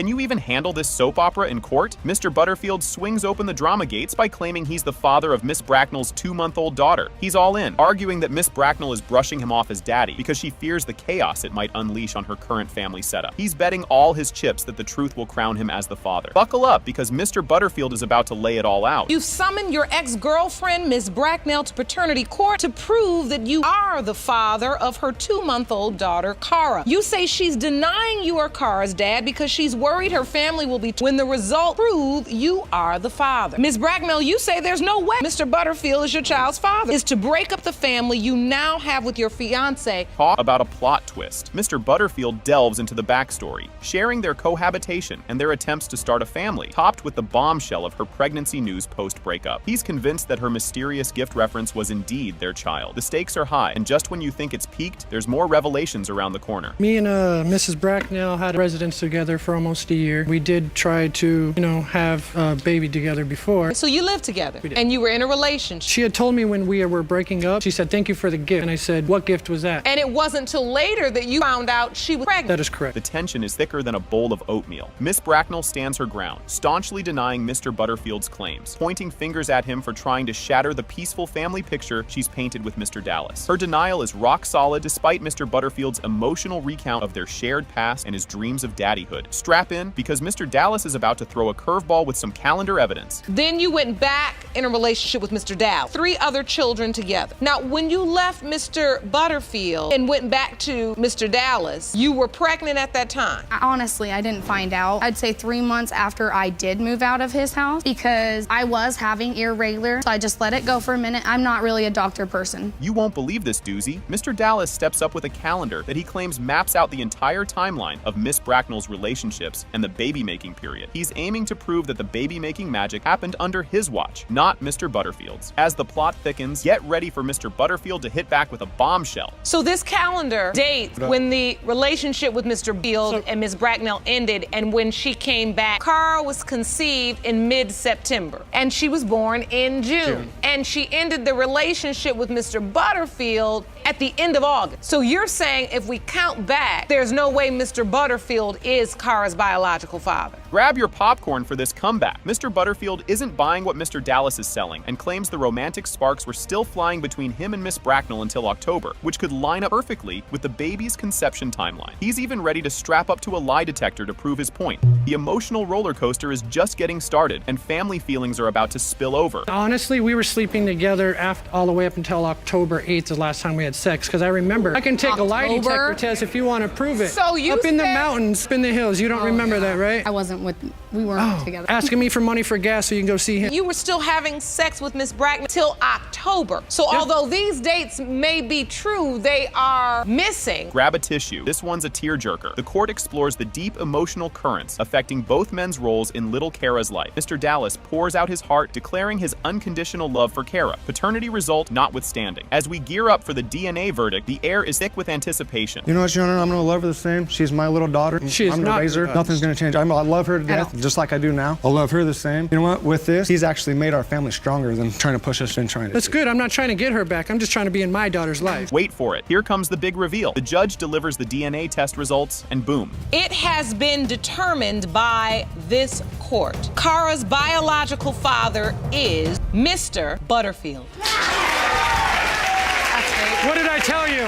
Can you even handle this soap opera in court? Mr. Butterfield swings open the drama gates by claiming he's the father of Miss Bracknell's 2-month-old daughter. He's all in, arguing that Miss Bracknell is brushing him off as daddy because she fears the chaos it might unleash on her current family setup. He's betting all his chips that the truth will crown him as the father. Buckle up, because Mr. Butterfield is about to lay it all out. You've summoned your ex-girlfriend, Miss Bracknell, to paternity court to prove that you are the father of her 2-month-old daughter, Cara. You say she's denying you are Cara's dad because she's worried her family will be when the results prove you are the father. Miss Bracknell, you say there's no way Mr. Butterfield is your child's father. Is to break up the family you now have with your fiance. Talk about a plot twist. Mr. Butterfield delves into the backstory, sharing their cohabitation and their attempts to start a family, topped with the bombshell of her pregnancy news post-breakup. He's convinced that her mysterious gift reference was indeed their child. The stakes are high, and just when you think it's peaked, there's more revelations around the corner. Me and Mrs. Bracknell had residence together for almost a year. We did try to, have a baby together before. So you lived together, and you were in a relationship. She had told me when we were breaking up, she said, "Thank you for the gift." And I said, "What gift was that?" And it wasn't till later that you found out she was pregnant. That is correct. The tension is thicker than a bowl of oatmeal. Miss Bracknell stands her ground, staunchly denying Mr. Butterfield's claims, pointing fingers at him for trying to shatter the peaceful family picture she's painted with Mr. Dallas. Her denial is rock solid despite Mr. Butterfield's emotional recount of their shared past and his dreams of daddyhood. Strap in, because Mr. Dallas is about to throw a curveball with some calendar evidence. Then you went back in a relationship with Mr. Dallas, 3 other children together. Now, when you left Mr. Butterfield and went back to Mr. Dallas, you were pregnant at that time. Honestly, I didn't find out. I'd say 3 months after I did move out of his house because I was having irregular, so I just let it go for a minute. I'm not really a doctor person. You won't believe this doozy. Mr. Dallas steps up with a calendar that he claims maps out the entire timeline of Miss Bracknell's relationships and the baby-making period. He's aiming to prove that the baby-making magic happened under his watch, not Mr. Butterfield's. As the plot thickens, get ready for Mr. Butterfield to hit back with a bombshell. So this calendar dates when the relationship with Mr. Field and Miss Bracknell ended, and when she came back. Cara was conceived in mid-September, and she was born in June. And she ended the relationship with Mr. Butterfield at the end of August. So you're saying if we count back, there's no way Mr. Butterfield is Cara's biological father. Grab your popcorn for this comeback. Mr. Butterfield isn't buying what Mr. Dallas is selling and claims the romantic sparks were still flying between him and Miss Bracknell until October, which could line up perfectly with the baby's conception timeline. He's even ready to strap up to a lie detector to prove his point. The emotional roller coaster is just getting started, and family feelings are about to spill over. Honestly, we were sleeping together all the way up until October 8th, the last time we had sex, because I remember. I can take a lie detector test if you want to prove it. So you up in the mountains, up in the hills. You don't remember that, right? I wasn't we weren't together. Asking me for money for gas so you can go see him. You were still having sex with Miss Bracknell till October. So although these dates may be true, they are missing. Grab a tissue. This one's a tearjerker. The court explores the deep emotional currents affecting both men's roles in little Cara's life. Mr. Dallas pours out his heart, declaring his unconditional love for Cara, paternity result notwithstanding. As we gear up for the DNA verdict, the air is thick with anticipation. You know what, Your Honor? I'm gonna love her the same. She's my little daughter. She is I'm gonna raise her. Nothing's gonna change. I love her to death, just like I do now. I'll love her the same. You know what? With this, he's actually made our family stronger than trying to push us and trying to. That's good. I'm not trying to get her back. I'm just trying to be in my daughter's life. Wait for it. Here comes the big reveal. The judge delivers the DNA test results, and boom. It has been determined by this court. Cara's biological father is Mr. Butterfield. What did I tell you?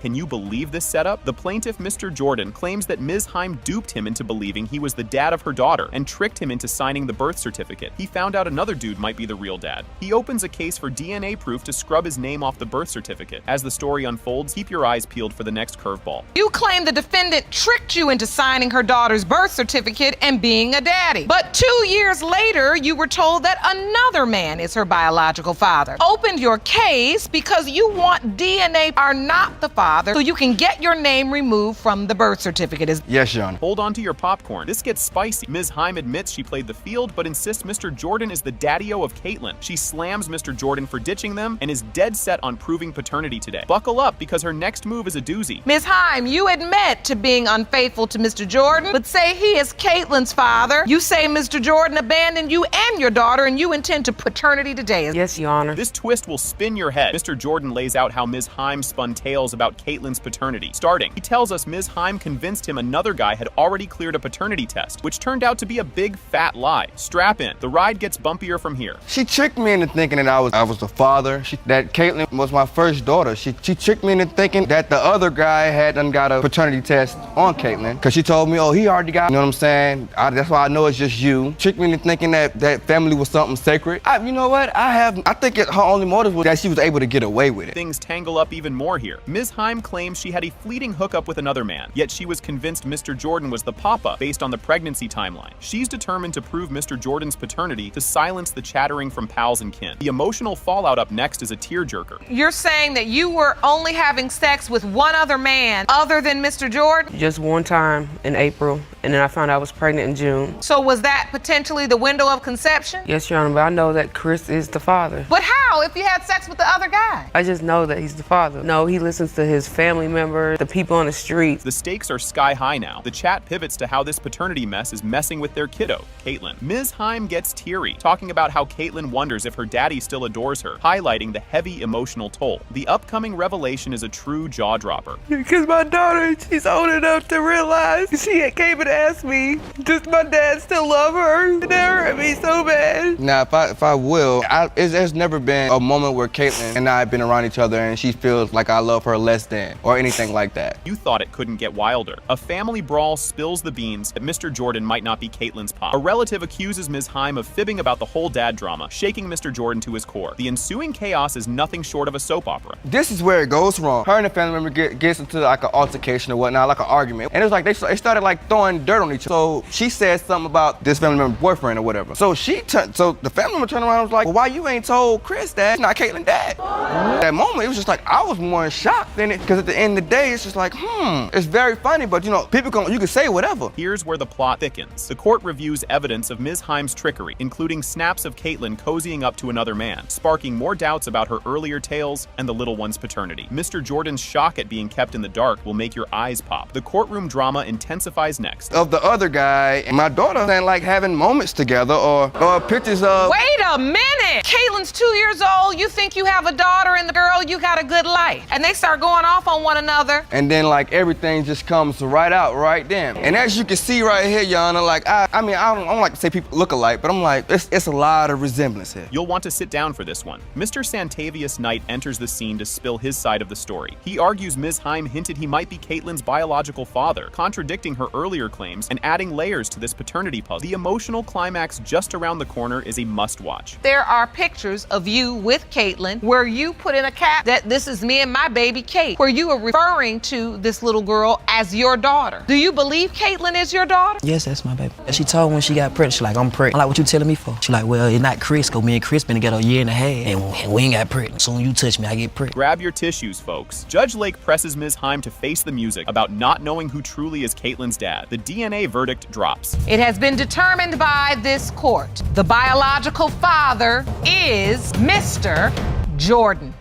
Can you believe this setup? The plaintiff, Mr. Jordan, claims that Ms. Heim duped him into believing he was the dad of her daughter and tricked him into signing the birth certificate. He found out another dude might be the real dad. He opens a case for DNA proof to scrub his name off the birth certificate. As the story unfolds, keep your eyes peeled for the next curveball. You claim the defendant tricked you into signing her daughter's birth certificate and being a daddy. But 2 years later, you were told that another man is her biological father. Opened your case because you want DNA are not the father, so you can get your name removed from the birth certificate. Yes, Your Honor. Hold on to your popcorn. This gets spicy. Ms. Heim admits she played the field, but insists Mr. Jordan is the daddy-o of Caitlin. She slams Mr. Jordan for ditching them and is dead set on proving paternity today. Buckle up, because her next move is a doozy. Ms. Heim, you admit to being unfaithful to Mr. Jordan, but say he is Caitlin's father. You say Mr. Jordan abandoned you and your daughter, and you intend to paternity today. Yes, Your Honor. This twist will spin your head. Mr. Jordan lays out how Ms. Heim spun tales about Caitlin's paternity. Starting, he tells us Ms. Heim convinced him another guy had already cleared a paternity test, which turned out to be a big fat lie. Strap in. The ride gets bumpier from here. She tricked me into thinking that I was the father, that Caitlin was my first daughter. She tricked me into thinking that the other guy had done got a paternity test on Caitlin, because she told me, oh, he already got, you know what I'm saying? That's why I know it's just you. Tricked me into thinking that family was something sacred. You know what? I think her only motive was that she was able to get away with it. Things tangle up even more here. Ms. Heim claims she had a fleeting hookup with another man, yet she was convinced Mr. Jordan was the papa based on the pregnancy timeline. She's determined to prove Mr. Jordan's paternity to silence the chattering from pals and kin. The emotional fallout up next is a tearjerker. You're saying that you were only having sex with one other man other than Mr. Jordan? Just one time in April, and then I found out I was pregnant in June. So was that potentially the window of conception? Yes, Your Honor, but I know that Chris is the father. But how if you had sex with the other guy? I just know that he's the father. No, he listens to his family members, the people on the street. The stakes are sky high now. The chat pivots to how this paternity mess is messing with their kiddo, Caitlin. Ms. Heim gets teary, talking about how Caitlin wonders if her daddy still adores her, highlighting the heavy emotional toll. The upcoming revelation is a true jaw-dropper. Because my daughter, she's old enough to realize she came and asked me, does my dad still love her? That hurt me so bad. Now, if I will, there's never been a moment where Caitlin and I have been around each other and she feels like I love her less than, or anything like that. You thought it couldn't get wilder. A family brawl spills the beans that Mr. Jordan might not be Caitlin's pop. A relative accuses Ms. Heim of fibbing about the whole dad drama, shaking Mr. Jordan to his core. The ensuing chaos is nothing short of a soap opera. This is where it goes wrong. Her and the family member gets into like an altercation or whatnot, like an argument. And it was like they started like throwing dirt on each other. So she said something about this family member's boyfriend or whatever. So the family member turned around and was like, well, why you ain't told Chris that it's not Caitlin's dad? That moment, it was just like, I was more in shock than it, because at the end of the day, it's just like, it's very funny, but you know, you can say whatever. Here's where the plot thickens. The court reviews evidence of Ms. Heim's trickery, including snaps of Caitlin cozying up to another man, sparking more doubts about her earlier tales and the little one's paternity. Mr. Jordan's shock at being kept in the dark will make your eyes pop. The courtroom drama intensifies next. Of the other guy and my daughter, and like having moments together or pictures of... Wait a minute! Caitlin's 2 years old, you think you have a daughter and the girl, you got a good life. And they start going off on one another. And then like everything just comes right out right then. And as you can see right here, Your Honor, like I don't like to say people look alike, but I'm like, it's a lot of resemblance here. You'll want to sit down for this one. Mr. Santavius Knight enters the scene to spill his side of the story. He argues Ms. Heim hinted he might be Caitlin's biological father, contradicting her earlier claims and adding layers to this paternity puzzle. The emotional climax just around the corner is a must-watch. There are pictures of you with Caitlin where you put in a cap that this is me and my baby Kate, where you are referring to this little girl as your daughter. Do you believe Caitlin is your daughter? Yes, that's my baby. She told me when she got pregnant, she like, I'm pregnant. I'm like, what you telling me for? She like, well, it's not Chris, because me and Chris been together a year and a half, and we ain't got pregnant. Soon you touch me, I get pregnant. Grab your tissues, folks. Judge Lake presses Ms. Heim to face the music about not knowing who truly is Caitlin's dad. The DNA verdict drops. It has been determined by this court. The biological father is Mr. Jordan.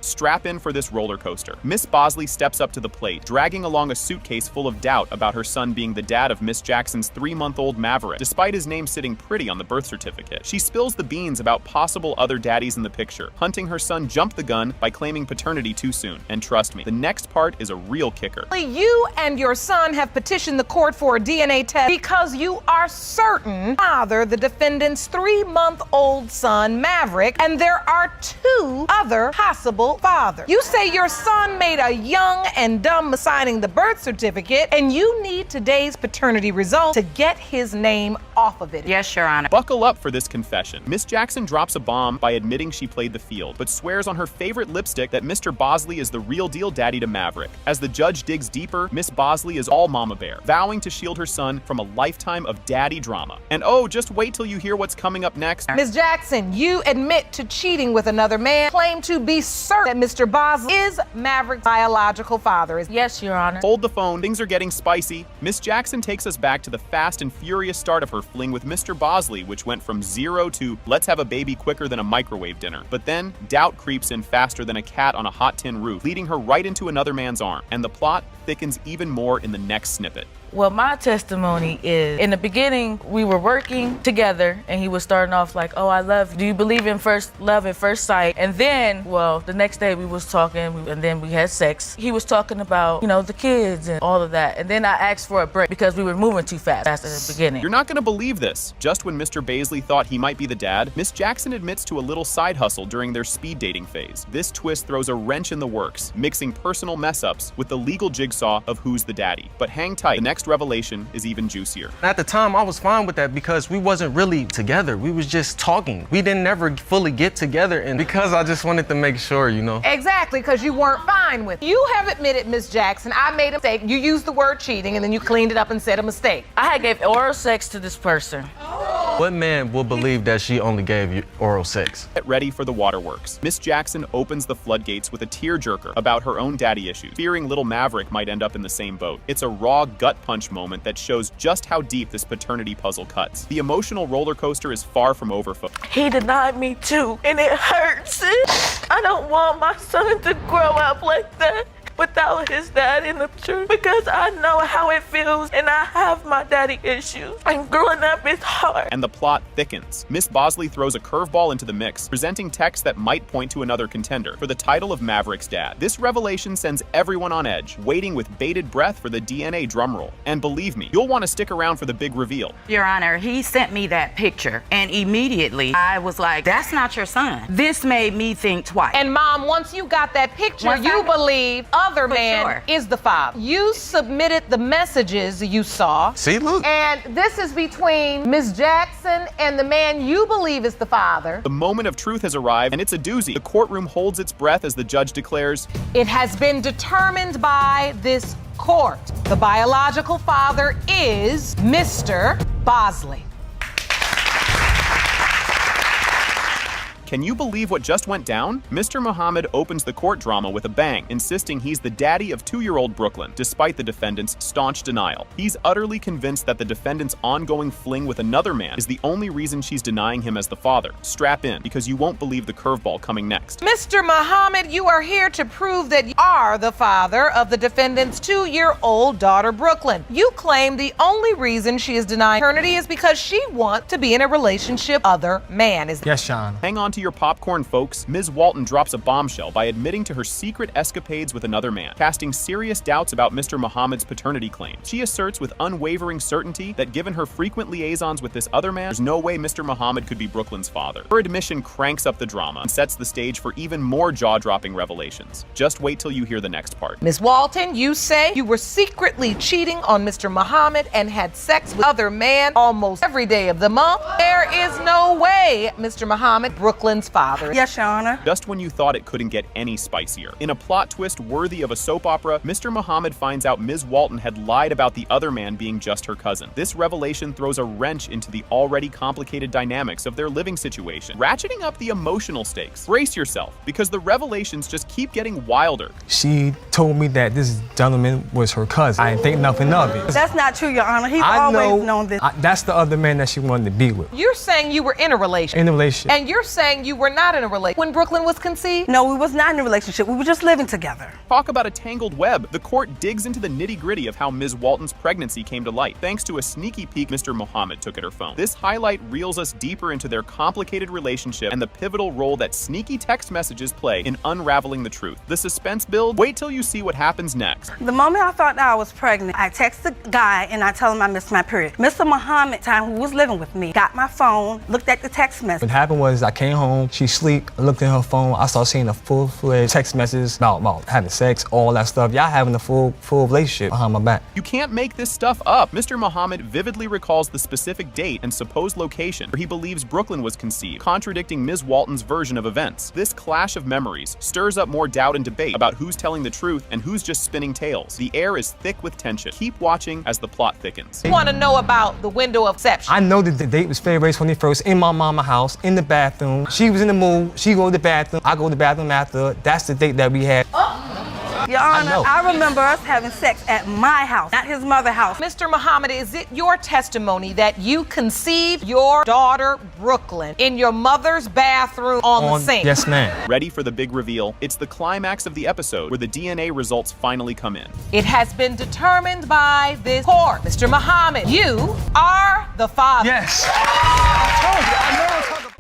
Strap in for this roller coaster. Miss Bosley steps up to the plate, dragging along a suitcase full of doubt about her son being the dad of Miss Jackson's 3-month-old Maverick, despite his name sitting pretty on the birth certificate. She spills the beans about possible other daddies in the picture, hunting her son jumped the gun by claiming paternity too soon. And trust me, the next part is a real kicker. You and your son have petitioned the court for a DNA test because you are certain father the defendant's 3-month-old son, Maverick, and there are 2 other possible father. You say your son made a young and dumb signing the birth certificate, and you need today's paternity result to get his name off of it. Yes, Your Honor. Buckle up for this confession. Miss Jackson drops a bomb by admitting she played the field, but swears on her favorite lipstick that Mr. Bosley is the real deal daddy to Maverick. As the judge digs deeper, Miss Bosley is all mama bear, vowing to shield her son from a lifetime of daddy drama. And oh, just wait till you hear what's coming up next. Miss Jackson, you admit to cheating with another man, claim to be certain that Mr. Bosley is Maverick's biological father. Yes, Your Honor. Hold the phone, things are getting spicy. Miss Jackson takes us back to the fast and furious start of her fling with Mr. Bosley, which went from 0 to let's have a baby quicker than a microwave dinner. But then doubt creeps in faster than a cat on a hot tin roof, leading her right into another man's arm. And the plot thickens even more in the next snippet. Well, my testimony is, in the beginning, we were working together, and he was starting off like, oh, I love you. Do you believe in love at first sight? And then, well, the next day we was talking, and then we had sex. He was talking about, you know, the kids and all of that. And then I asked for a break because we were moving too fast at the beginning. You're not gonna believe this. Just when Mr. Baisley thought he might be the dad, Miss Jackson admits to a little side hustle during their speed dating phase. This twist throws a wrench in the works, mixing personal mess-ups with the legal jigsaw of who's the daddy. But hang tight, the next revelation is even juicier. At the time, I was fine with that because we wasn't really together. We was just talking. We didn't never fully get together, and because I just wanted to make sure, you know. Exactly, because you weren't fine with it. You have admitted, Miss Jackson, I made a mistake. You used the word cheating, and then you cleaned it up and said a mistake. I had gave oral sex to this person. What man will believe that she only gave you oral sex? Get ready for the waterworks. Miss Jackson opens the floodgates with a tearjerker about her own daddy issues, fearing little Maverick might end up in the same boat. It's a raw gut punch moment that shows just how deep this paternity puzzle cuts. The emotional roller coaster is far from over. He denied me too, and it hurts. I don't want my son to grow up like that without his dad in the truth, because I know how it feels and I have my daddy issues, and growing up is hard. And the plot thickens. Miss Bosley throws a curveball into the mix, presenting texts that might point to another contender for the title of Maverick's dad. This revelation sends everyone on edge, waiting with bated breath for the DNA drumroll. And believe me, you'll want to stick around for the big reveal. Your Honor, he sent me that picture, and immediately I was like, that's not your son. This made me think twice. And Mom, once you got that picture, you believe other man is the father. You submitted the messages you saw. See, look. And this is between Miss Jackson and the man you believe is the father. The moment of truth has arrived, and it's a doozy. The courtroom holds its breath as the judge declares, it has been determined by this court. The biological father is Mr. Bosley. Can you believe what just went down? Mr. Muhammad opens the court drama with a bang, insisting he's the daddy of 2-year-old Brooklyn, despite the defendant's staunch denial. He's utterly convinced that the defendant's ongoing fling with another man is the only reason she's denying him as the father. Strap in, because you won't believe the curveball coming next. Mr. Muhammad, you are here to prove that you are the father of the defendant's 2-year-old daughter, Brooklyn. You claim the only reason she is denying paternity is because she wants to be in a relationship with other man. Yes, Sean. Hang on to your popcorn, folks. Ms. Walton drops a bombshell by admitting to her secret escapades with another man, casting serious doubts about Mr. Muhammad's paternity claim. She asserts with unwavering certainty that given her frequent liaisons with this other man, there's no way Mr. Muhammad could be Brooklyn's father. Her admission cranks up the drama and sets the stage for even more jaw-dropping revelations. Just wait till you hear the next part. Ms. Walton, you say you were secretly cheating on Mr. Muhammad and had sex with other man almost every day of the month. There is no way Mr. Muhammad, Brooklyn's father. Yes, Your Honor. Just when you thought it couldn't get any spicier. In a plot twist worthy of a soap opera, Mr. Muhammad finds out Ms. Walton had lied about the other man being just her cousin. This revelation throws a wrench into the already complicated dynamics of their living situation, ratcheting up the emotional stakes. Brace yourself, because the revelations just keep getting wilder. She told me that this gentleman was her cousin. I didn't think nothing of it. That's not true, Your Honor. He's always known this. That's the other man that she wanted to be with. You're saying you were in a relationship. In a relationship. And you're saying you were not in a relationship when Brooklyn was conceived? No, we was not in a relationship. We were just living together. Talk about a tangled web. The court digs into the nitty-gritty of how Ms. Walton's pregnancy came to light, thanks to a sneaky peek Mr. Muhammad took at her phone. This highlight reels us deeper into their complicated relationship and the pivotal role that sneaky text messages play in unraveling the truth. The suspense build? Wait till you see what happens next. The moment I thought I was pregnant, I texted the guy and I told him I missed my period. Mr. Muhammad, who was living with me, got my phone, looked at the text message. What happened was I came home, she sleep, I looked at her phone, I started seeing a full-fledged text message about having sex, all that stuff. Y'all having a full relationship behind my back. You can't make this stuff up. Mr. Muhammad vividly recalls the specific date and supposed location where he believes Brooklyn was conceived, contradicting Ms. Walton's version of events. This clash of memories stirs up more doubt and debate about who's telling the truth and who's just spinning tales. The air is thick with tension. Keep watching as the plot thickens. I want to know about the window of exception. I know that the date was February 21st in my mama's house, in the bathroom. She was in the mood, she go to the bathroom, I go to the bathroom after. That's the date that we had. Your Honor, I remember us having sex at my house, not his mother's house. Mr. Muhammad, is it your testimony that you conceived your daughter, Brooklyn, in your mother's bathroom on the sink? Yes, ma'am. Ready for the big reveal? It's the climax of the episode where the DNA results finally come in. It has been determined by this court. Mr. Muhammad, you are the father. Yes.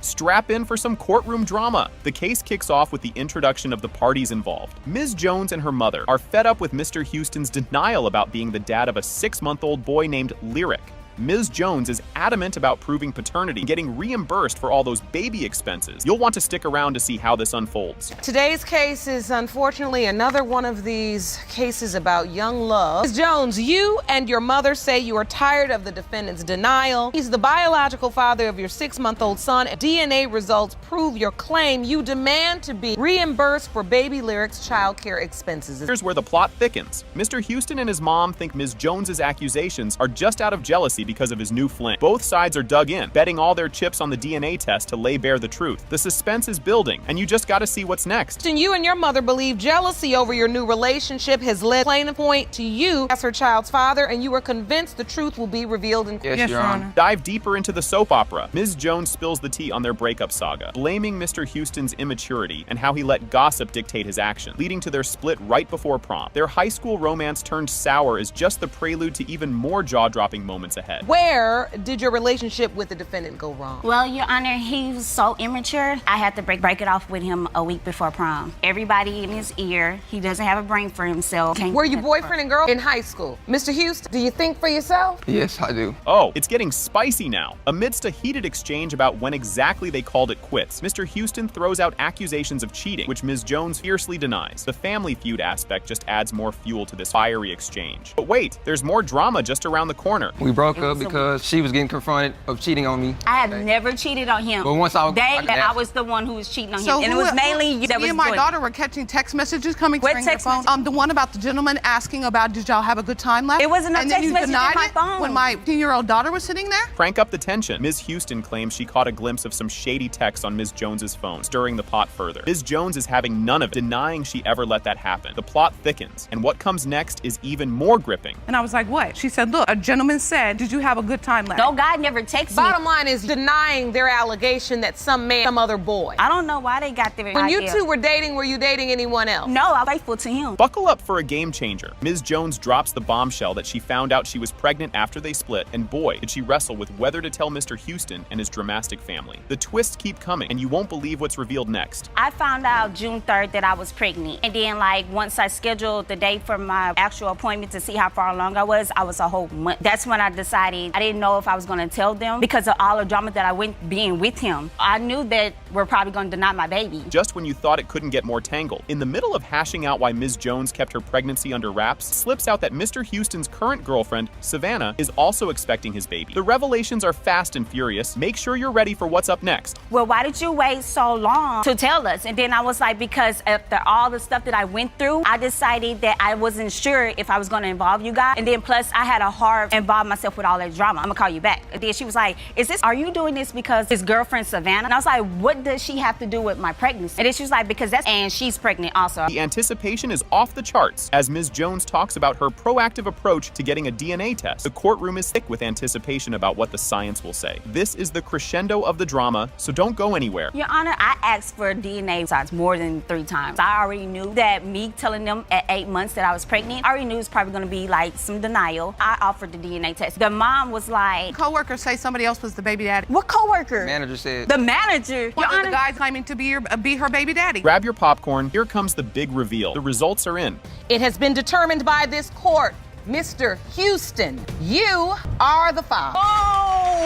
Strap in for some courtroom drama. The case kicks off with the introduction of the parties involved. Ms. Jones and her mother are fed up with Mr. Houston's denial about being the dad of a 6-month-old boy named Lyric. Ms. Jones is adamant about proving paternity and getting reimbursed for all those baby expenses. You'll want to stick around to see how this unfolds. Today's case is unfortunately another one of these cases about young love. Ms. Jones, you and your mother say you are tired of the defendant's denial. He's the biological father of your 6-month-old son. DNA results prove your claim. You demand to be reimbursed for baby Lyric's child care expenses. Here's where the plot thickens. Mr. Houston and his mom think Ms. Jones's accusations are just out of jealousy because of his new fling. Both sides are dug in, betting all their chips on the DNA test to lay bare the truth. The suspense is building, and you just gotta see what's next. And you and your mother believe jealousy over your new relationship has led plain point to you as her child's father, and you are convinced the truth will be revealed in court. Yes, Your Honor. Dive deeper into the soap opera. Ms. Jones spills the tea on their breakup saga, blaming Mr. Houston's immaturity and how he let gossip dictate his action, leading to their split right before prom. Their high school romance turned sour is just the prelude to even more jaw-dropping moments ahead. Where did your relationship with the defendant go wrong? Well, Your Honor, he was so immature, I had to break it off with him a week before prom. Everybody in his ear, he doesn't have a brain for himself. Were you boyfriend and girl in high school? Mr. Houston, do you think for yourself? Yes, I do. Oh, it's getting spicy now. Amidst a heated exchange about when exactly they called it quits, Mr. Houston throws out accusations of cheating, which Ms. Jones fiercely denies. The family feud aspect just adds more fuel to this fiery exchange. But wait, there's more drama just around the corner. We broke up because she was getting confronted of cheating on me. I have never cheated on him. But once I was the one who was cheating on So him. And it was mainly you that was me and my doing daughter were catching text messages coming What through your text phone. message? The one about the gentleman asking about did y'all have a good time left? It wasn't no and then text you message in denied my it phone. when my 10-year-old daughter was sitting there? Crank up the tension. Ms. Houston claims she caught a glimpse of some shady texts on Ms. Jones's phone, stirring the pot further. Ms. Jones is having none of it, denying she ever let that happen. The plot thickens, and what comes next is even more gripping. And I was like, what? She said, look, a gentleman said, did you have a good time left? No, God never texted me. Bottom line is denying their allegation that some man, some other boy. I don't know why they got their When you idea. two were dating, were you dating anyone else? No, I'm faithful to him. Buckle up for a game changer. Ms. Jones drops the bombshell that she found out she was pregnant after they split, and boy, did she wrestle with whether to tell Mr. Houston and his dramatic family. The twists keep coming, and you won't believe what's revealed next. I found out June 3rd that I was pregnant. And then, once I scheduled the date for my actual appointment to see how far along I was a whole month. That's when I decided I didn't know if I was going to tell them because of all the drama that I went being with him. I knew that we're probably going to deny my baby. Just when you thought it couldn't get more tangled, in the middle of hashing out why Ms. Jones kept her pregnancy under wraps, slips out that Mr. Houston's current girlfriend, Savannah, is also expecting his baby. The revelations are fast and furious. Make sure you're ready for what's up next. Well, why did you wait so long to tell us? And then I was like, because after all the stuff that I went through, I decided that I wasn't sure if I was going to involve you guys. And then plus, I had a hard involve myself with all that drama. I'm going to call you back. And then she was like, are you doing this because his girlfriend Savannah? And I was like, what does she have to do with my pregnancy? And then she was like, and she's pregnant also. The anticipation is off the charts as Ms. Jones talks about her proactive approach to getting a DNA test. The courtroom is thick with anticipation about what the science will say. This is the crescendo of the drama, so don't go anywhere. Your Honor, I asked for DNA results more than 3 times. I already knew that me telling them at 8 months that I was pregnant, I already knew it was probably gonna be some denial. I offered the DNA test. The mom was like, Coworkers say somebody else was the baby daddy. what coworker? Manager said. The manager. One of the guys claiming to be her baby daddy. Grab your popcorn. Here comes the big reveal. The results are in. It has been determined by this court, Mr. Houston, you are the father.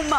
Boom!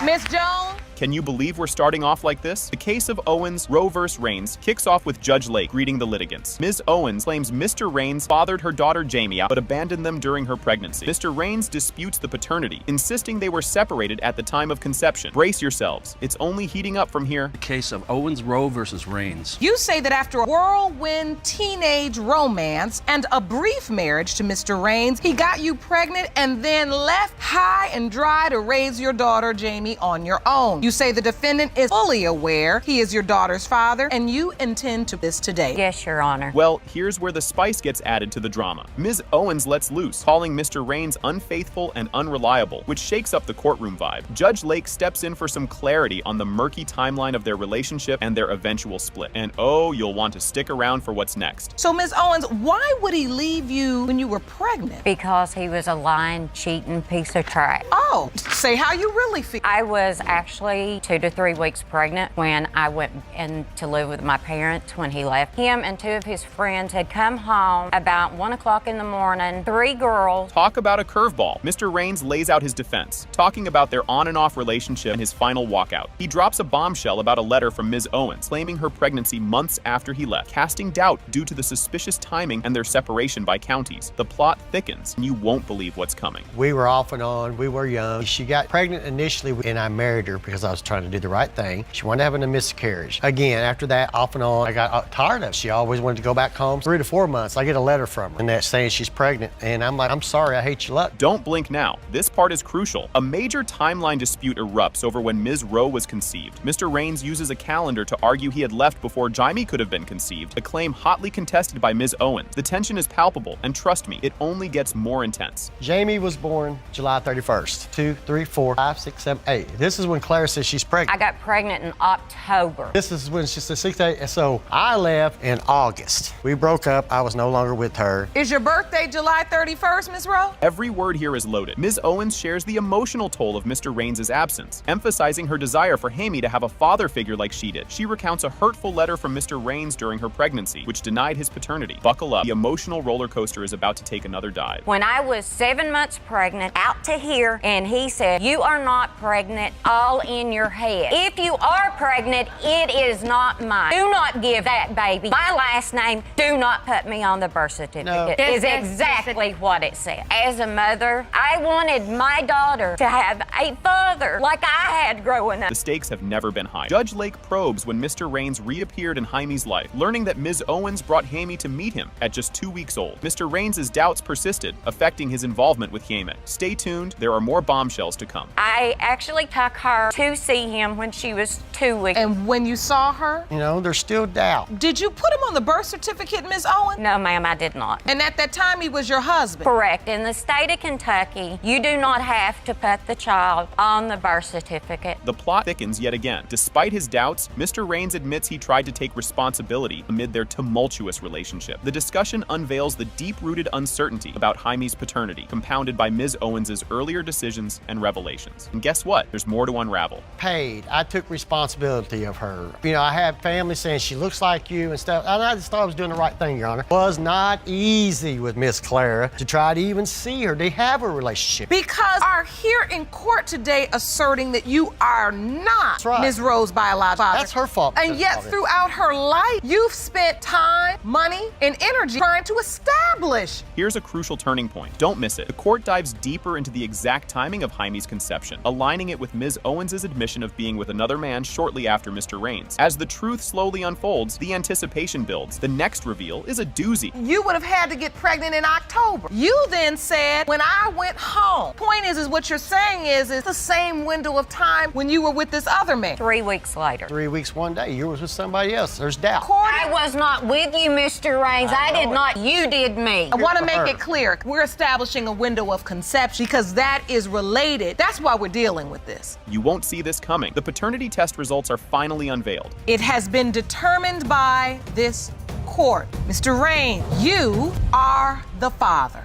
Miss Jones? Can you believe we're starting off like this? The case of Owens, Roe vs. Raines, kicks off with Judge Lake greeting the litigants. Ms. Owens claims Mr. Raines fathered her daughter Jamie but abandoned them during her pregnancy. Mr. Raines disputes the paternity, insisting they were separated at the time of conception. Brace yourselves. It's only heating up from here. The case of Owens, Roe vs. Raines. You say that after a whirlwind teenage romance and a brief marriage to Mr. Raines, he got you pregnant and then left high and dry to raise your daughter Jamie on your own. You You say the defendant is fully aware he is your daughter's father, and you intend to this today. Yes, Your Honor. Well, here's where the spice gets added to the drama. Ms. Owens lets loose, calling Mr. Raines unfaithful and unreliable, which shakes up the courtroom vibe. Judge Lake steps in for some clarity on the murky timeline of their relationship and their eventual split. And oh, you'll want to stick around for what's next. So, Ms. Owens, why would he leave you when you were pregnant? Because he was a lying, cheating piece of trash. Oh, say how you really feel. I was actually 2 to 3 weeks pregnant when I went in to live with my parents when he left. Him and 2 of his friends had come home about 1 o'clock in the morning, 3 girls. Talk about a curveball. Mr. Raines lays out his defense, talking about their on and off relationship and his final walkout. He drops a bombshell about a letter from Ms. Owens, claiming her pregnancy months after he left, casting doubt due to the suspicious timing and their separation by counties. The plot thickens, and you won't believe what's coming. We were off and on, we were young. She got pregnant initially, and I married her because I was trying to do the right thing. She wanted to have a miscarriage. Again, after that, off and on, I got tired of it. She always wanted to go back home. 3 to 4 months, I get a letter from her, and that's saying she's pregnant, and I'm like, I'm sorry, I hate your luck. Don't blink now. This part is crucial. A major timeline dispute erupts over when Ms. Rowe was conceived. Mr. Raines uses a calendar to argue he had left before Jaime could have been conceived, a claim hotly contested by Ms. Owens. The tension is palpable, and trust me, it only gets more intense. Jamie was born July 31st. 2, 3, 4, 5, 6, 7, 8. This is when Clara says she's pregnant. I got pregnant in October. This is when she said 6, 8. So I left in August. We broke up. I was no longer with her. Is your birthday July 31st, Ms. Rowe? Every word here is loaded. Ms. Owens shares the emotional toll of Mr. Raines' absence, emphasizing her desire for Hammy to have a father figure like she did. She recounts a hurtful letter from Mr. Raines during her pregnancy, which denied his paternity. Buckle up. The emotional roller coaster is about to take another dive. When I was 7 months pregnant, out to here, and he said, "You are not pregnant, all in your head. If you are pregnant, it is not mine. Do not give that baby my last name. Do not put me on the birth certificate." No. Is exactly what it said. As a mother, I wanted my daughter to have a father like I had growing up. The stakes have never been higher. Judge Lake probes when Mr. Raines reappeared in Jaime's life, learning that Ms. Owens brought Jaime to meet him at just 2 weeks old. Mr. Raines' doubts persisted, affecting his involvement with Jaime. Stay tuned, there are more bombshells to come. I actually took her to see him when she was 2 weeks. And when you saw her? You know, there's still doubt. Did you put him on the birth certificate, Ms. Owens? No, ma'am, I did not. And at that time, he was your husband? Correct. In the state of Kentucky, you do not have to put the child on the birth certificate. The plot thickens yet again. Despite his doubts, Mr. Raines admits he tried to take responsibility amid their tumultuous relationship. The discussion unveils the deep-rooted uncertainty about Jaime's paternity, compounded by Ms. Owens' earlier decisions and revelations. And guess what? There's more to unravel. Paid. I took responsibility of her. You know, I had family saying she looks like you and stuff, and I just thought I was doing the right thing, Your Honor. It was not easy with Miss Clara to try to even see her. They have a relationship. Because are here in court today asserting that you are not right. Ms. Rowe's biological father. That's her fault. And yet throughout her life, you've spent time, money, and energy trying to establish. Here's a crucial turning point. Don't miss it. The court dives deeper into the exact timing of Jaime's conception, aligning it with Ms. Owens' admission of being with another man shortly after Mr. Raines. As the truth slowly unfolds, the anticipation builds. The next reveal is a doozy. You would have had to get pregnant in October. You then said, when I went home. Point is what you're saying is it's the same window of time when you were with this other man. 3 weeks later. 3 weeks, 1 day. You were with somebody else. There's doubt. I was not with you, Mr. Raines. I did not. You did me. I want to make it clear. We're establishing a window of conception because that is related. That's why we're dealing with this. You won't see this coming. The paternity test results are finally unveiled. It has been determined by this court. Mr. Raines, you are the father.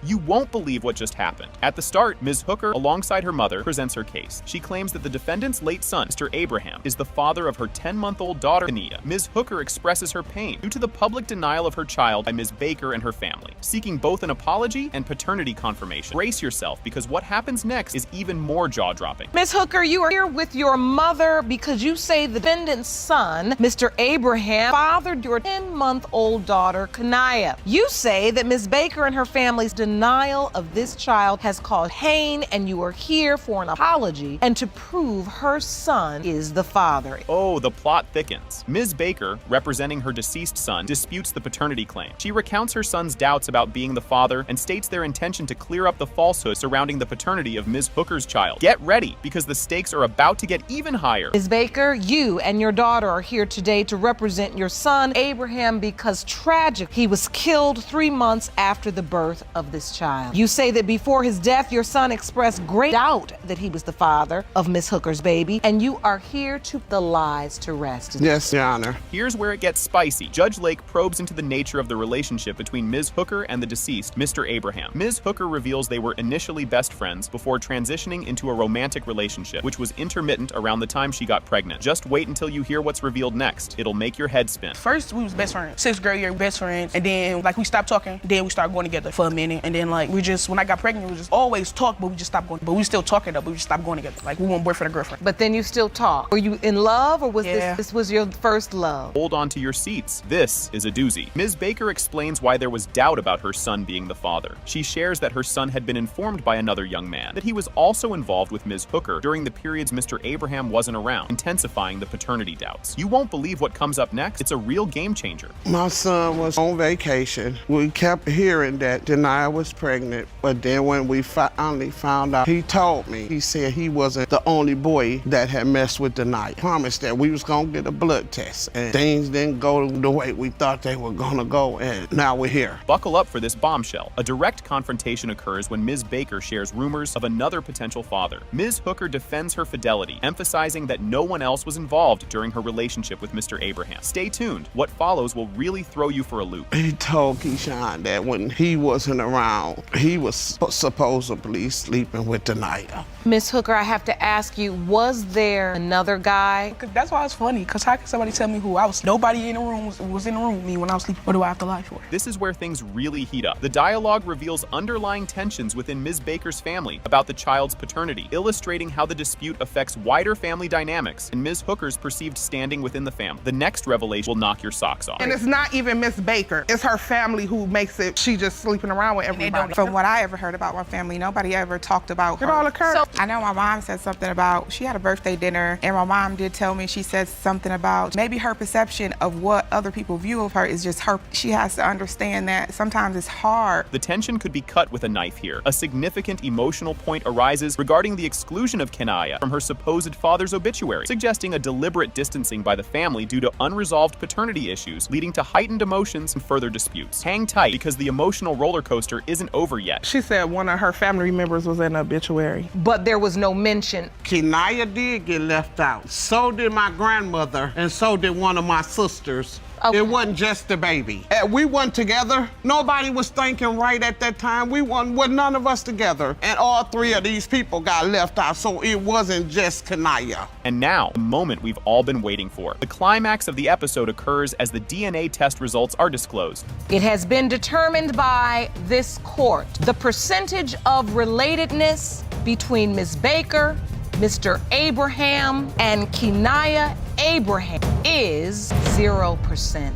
You won't believe what just happened. At the start, Ms. Hooker, alongside her mother, presents her case. She claims that the defendant's late son, Mr. Abraham, is the father of her 10-month-old daughter, Ania. Ms. Hooker expresses her pain due to the public denial of her child by Ms. Baker and her family, seeking both an apology and paternity confirmation. Brace yourself, because what happens next is even more jaw-dropping. Ms. Hooker, you are here with your mother because you say the defendant's son, Mr. Abraham, fathered your 10-month-old daughter, Kanaya. You say that Ms. Baker and her family's denial denial of this child has caused pain, and you are here for an apology and to prove her son is the father. Oh, the plot thickens. Ms. Baker, representing her deceased son, disputes the paternity claim. She recounts her son's doubts about being the father and states their intention to clear up the falsehood surrounding the paternity of Ms. Hooker's child. Get ready, because the stakes are about to get even higher. Ms. Baker, you and your daughter are here today to represent your son, Abraham, because tragic, he was killed 3 months after the birth of this child. You say that before his death, your son expressed great doubt that he was the father of Ms. Hooker's baby, and you are here to put the lies to rest. Yes, Your Honor. Here's where it gets spicy. Judge Lake probes into the nature of the relationship between Ms. Hooker and the deceased, Mr. Abraham. Ms. Hooker reveals they were initially best friends before transitioning into a romantic relationship, which was intermittent around the time she got pregnant. Just wait until you hear what's revealed next. It'll make your head spin. First, we was best friends. 6th grade year, best friends. And then, we stopped talking. Then we started going together for a minute. And then, when I got pregnant, we just always talk, but we just stopped going. But we still talking, though, but we just stopped going together. We weren't boyfriend and girlfriend. But then you still talk. Were you in love, or was this was your first love? Hold on to your seats. This is a doozy. Ms. Baker explains why there was doubt about her son being the father. She shares that her son had been informed by another young man that he was also involved with Ms. Hooker during the periods Mr. Abraham wasn't around, intensifying the paternity doubts. You won't believe what comes up next. It's a real game changer. My son was on vacation. We kept hearing that Denia was pregnant, but then when we finally found out, he told me, he said he wasn't the only boy that had messed with Denia. Promised that we was gonna get a blood test, and things didn't go the way we thought they were gonna go, and now we're here. Buckle up for this bombshell. A direct confrontation occurs when Ms. Baker shares rumors of another potential father. Ms. Hooker defends her fidelity, emphasizing that no one else was involved during her relationship with Mr. Abraham. Stay tuned. What follows will really throw you for a loop. He told Keyshawn that when he wasn't around, he was supposedly sleeping with Denia. Miss Hooker, I have to ask you, was there another guy? That's why it's funny, because how can somebody tell me who I was? Nobody in the room was in the room with me when I was sleeping. What do I have to lie for? This is where things really heat up. The dialogue reveals underlying tensions within Ms. Baker's family about the child's paternity, illustrating how the dispute affects wider family dynamics and Ms. Hooker's perceived standing within the family. The next revelation will knock your socks off. And it's not even Miss Baker. It's her family who makes it. She just sleeping around with everybody. From what I ever heard about my family, nobody ever talked about her. It all occurred. So, I know my mom said something about, she had a birthday dinner, and my mom did tell me, she said something about maybe her perception of what other people view of her is just her. She has to understand that sometimes it's hard. The tension could be cut with a knife here. A significant emotional point arises regarding the exclusion of Kenia from her supposed father's obituary, suggesting a deliberate distancing by the family due to unresolved paternity issues, leading to heightened emotions and further disputes. Hang tight, because the emotional roller coaster isn't over yet. She said one of her family members was in the obituary. But there was no mention. Kenia did get left out. So did my grandmother, and so did one of my sisters. Okay. It wasn't just the baby. We weren't together. Nobody was thinking right at that time. We weren't with none of us together. And all three of these people got left out, so it wasn't just Kenia. And now, the moment we've all been waiting for. The climax of the episode occurs as the DNA test results are disclosed. It has been determined by this court. The percentage of relatedness between Ms. Baker, Mr. Abraham, and Kenia Abraham is 0%.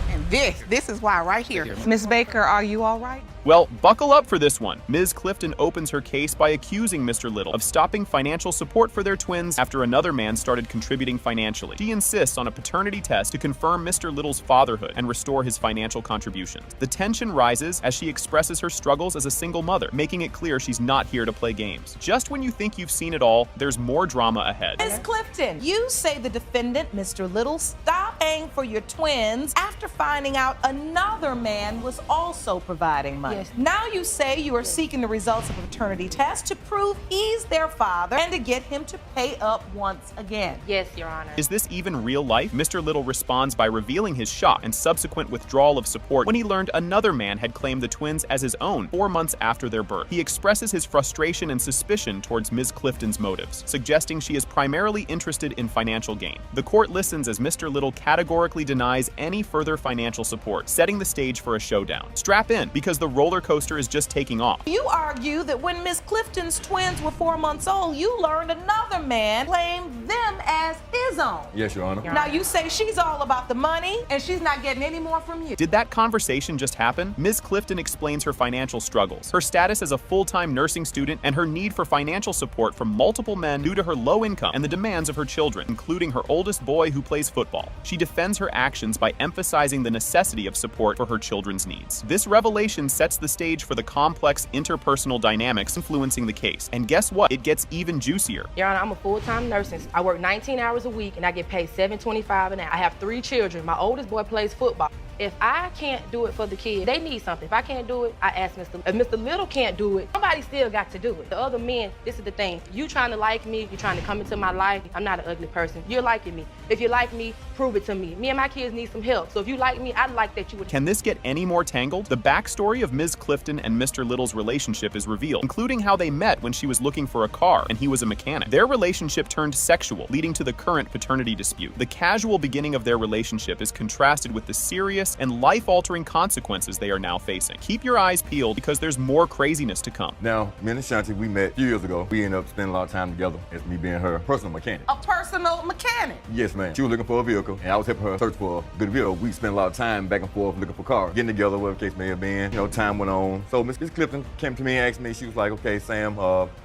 And this is why right here. Ms. Baker, are you all right? Well, buckle up for this one. Ms. Clifton opens her case by accusing Mr. Little of stopping financial support for their twins after another man started contributing financially. She insists on a paternity test to confirm Mr. Little's fatherhood and restore his financial contributions. The tension rises as she expresses her struggles as a single mother, making it clear she's not here to play games. Just when you think you've seen it all, there's more drama ahead. Ms. Clifton, you say the defendant, Mr. Little, stopped paying for your twins after finding out another man was also providing money. Yes. Now you say you are seeking the results of a paternity test to prove he's their father and to get him to pay up once again. Yes, Your Honor. Is this even real life? Mr. Little responds by revealing his shock and subsequent withdrawal of support when he learned another man had claimed the twins as his own 4 months after their birth. He expresses his frustration and suspicion towards Ms. Clifton's motives, suggesting she is primarily interested in financial gain. The court listens as Mr. Little categorically denies any further financial support, setting the stage for a showdown. Strap in, because the roller coaster is just taking off. You argue that when Miss Clifton's twins were 4 months old, you learned another man claimed them as his on. Yes, Your Honor. Now you say she's all about the money and she's not getting any more from you. Did that conversation just happen? Ms. Clifton explains her financial struggles, her status as a full-time nursing student, and her need for financial support from multiple men due to her low income and the demands of her children, including her oldest boy who plays football. She defends her actions by emphasizing the necessity of support for her children's needs. This revelation sets the stage for the complex interpersonal dynamics influencing the case. And guess what? It gets even juicier. Your Honor, I'm a full-time nurse. I work 19 hours a week and I get paid $7.25 an hour. I have 3 children. My oldest boy plays football. If I can't do it for the kids, they need something. If I can't do it, I ask Mr. If Mr. Little can't do it, somebody still got to do it. The other men, this is the thing. You trying to like me, you trying to come into my life. I'm not an ugly person. You're liking me. If you like me, prove it to me. Me and my kids need some help. So if you like me, I'd like that you would. Can this get any more tangled? The backstory of Ms. Clifton and Mr. Little's relationship is revealed, including how they met when she was looking for a car and he was a mechanic. Their relationship turned sexual, leading to the current paternity dispute. The casual beginning of their relationship is contrasted with the serious and life-altering consequences they are now facing. Keep your eyes peeled because there's more craziness to come. Now, me and Ashanti, we met a few years ago. We ended up spending a lot of time together as me being her personal mechanic. A personal mechanic. Yes, ma'am. She was looking for a vehicle, and I was helping her search for a good vehicle. We spent a lot of time back and forth looking for cars, getting together, whatever the case may have been. You know, time went on. So Miss Clifton came to me and asked me, she was like, okay, Sam,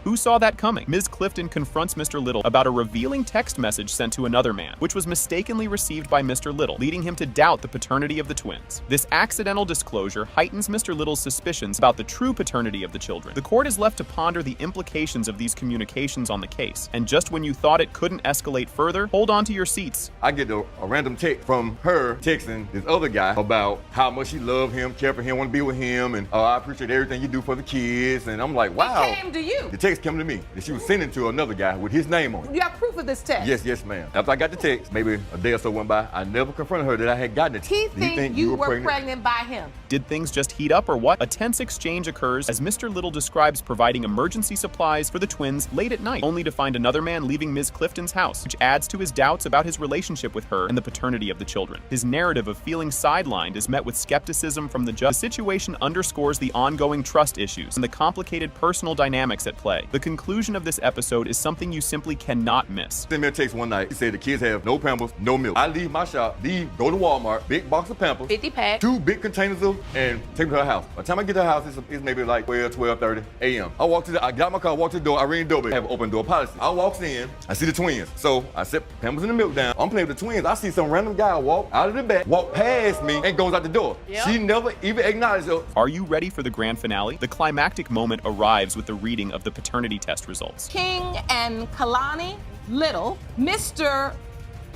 Who saw that coming? Ms. Clifton confronts Mr. Little about a revealing text message sent to another man, which was mistakenly received by Mr. Little, leading him to doubt the paternity of the twins. This accidental disclosure heightens Mr. Little's suspicions about the true paternity of the children. The court is left to ponder the implications of these communications on the case, and just when you thought it couldn't escalate further, hold on to your seats. I get a random text from her texting this other guy about how much she loved him, cared for him, want to be with him, and I appreciate everything you do for the kids. And I'm like, wow. It came to you. The text came to me that she was sending to another guy with his name on it. You have proof of this text? Yes, ma'am. After I got the text, maybe a day or so went by, I never confronted her that I had gotten it. He think you were pregnant by him. Did things just heat up or what? A tense exchange occurs as Mr. Little describes providing emergency supplies for the twins late at night, only to find another man leaving Ms. Clifton's house, which adds to his doubts about his relationship with her and the paternity of the children. His narrative of feeling sidelined is met with skepticism from the judge. The situation underscores the ongoing trust issues and the complicated personal dynamics at play. The conclusion of this episode is something you simply cannot miss. Sent me a text one night. He said the kids have no Pampers, no milk. I leave my shop, go to Walmart, big box of Pampers, 50 pack, 2 big containers of, and take me to her house. By the time I get to her house, it's maybe like 12:30 a.m. I got my car, walk to the door, I ring the doorbell. I have an open door policy. I walks in, I see the twins. So I set Pampers and the milk down. I'm playing with the twins. I see some random guy walk out of the back, walk past me, and goes out the door. Yep. She never even acknowledged it. Are you ready for the grand finale? The climactic moment arrives with the reading of the paternity test results. King and Kalani Little, Mr.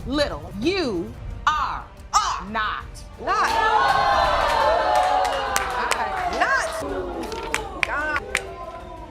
Little, you are not.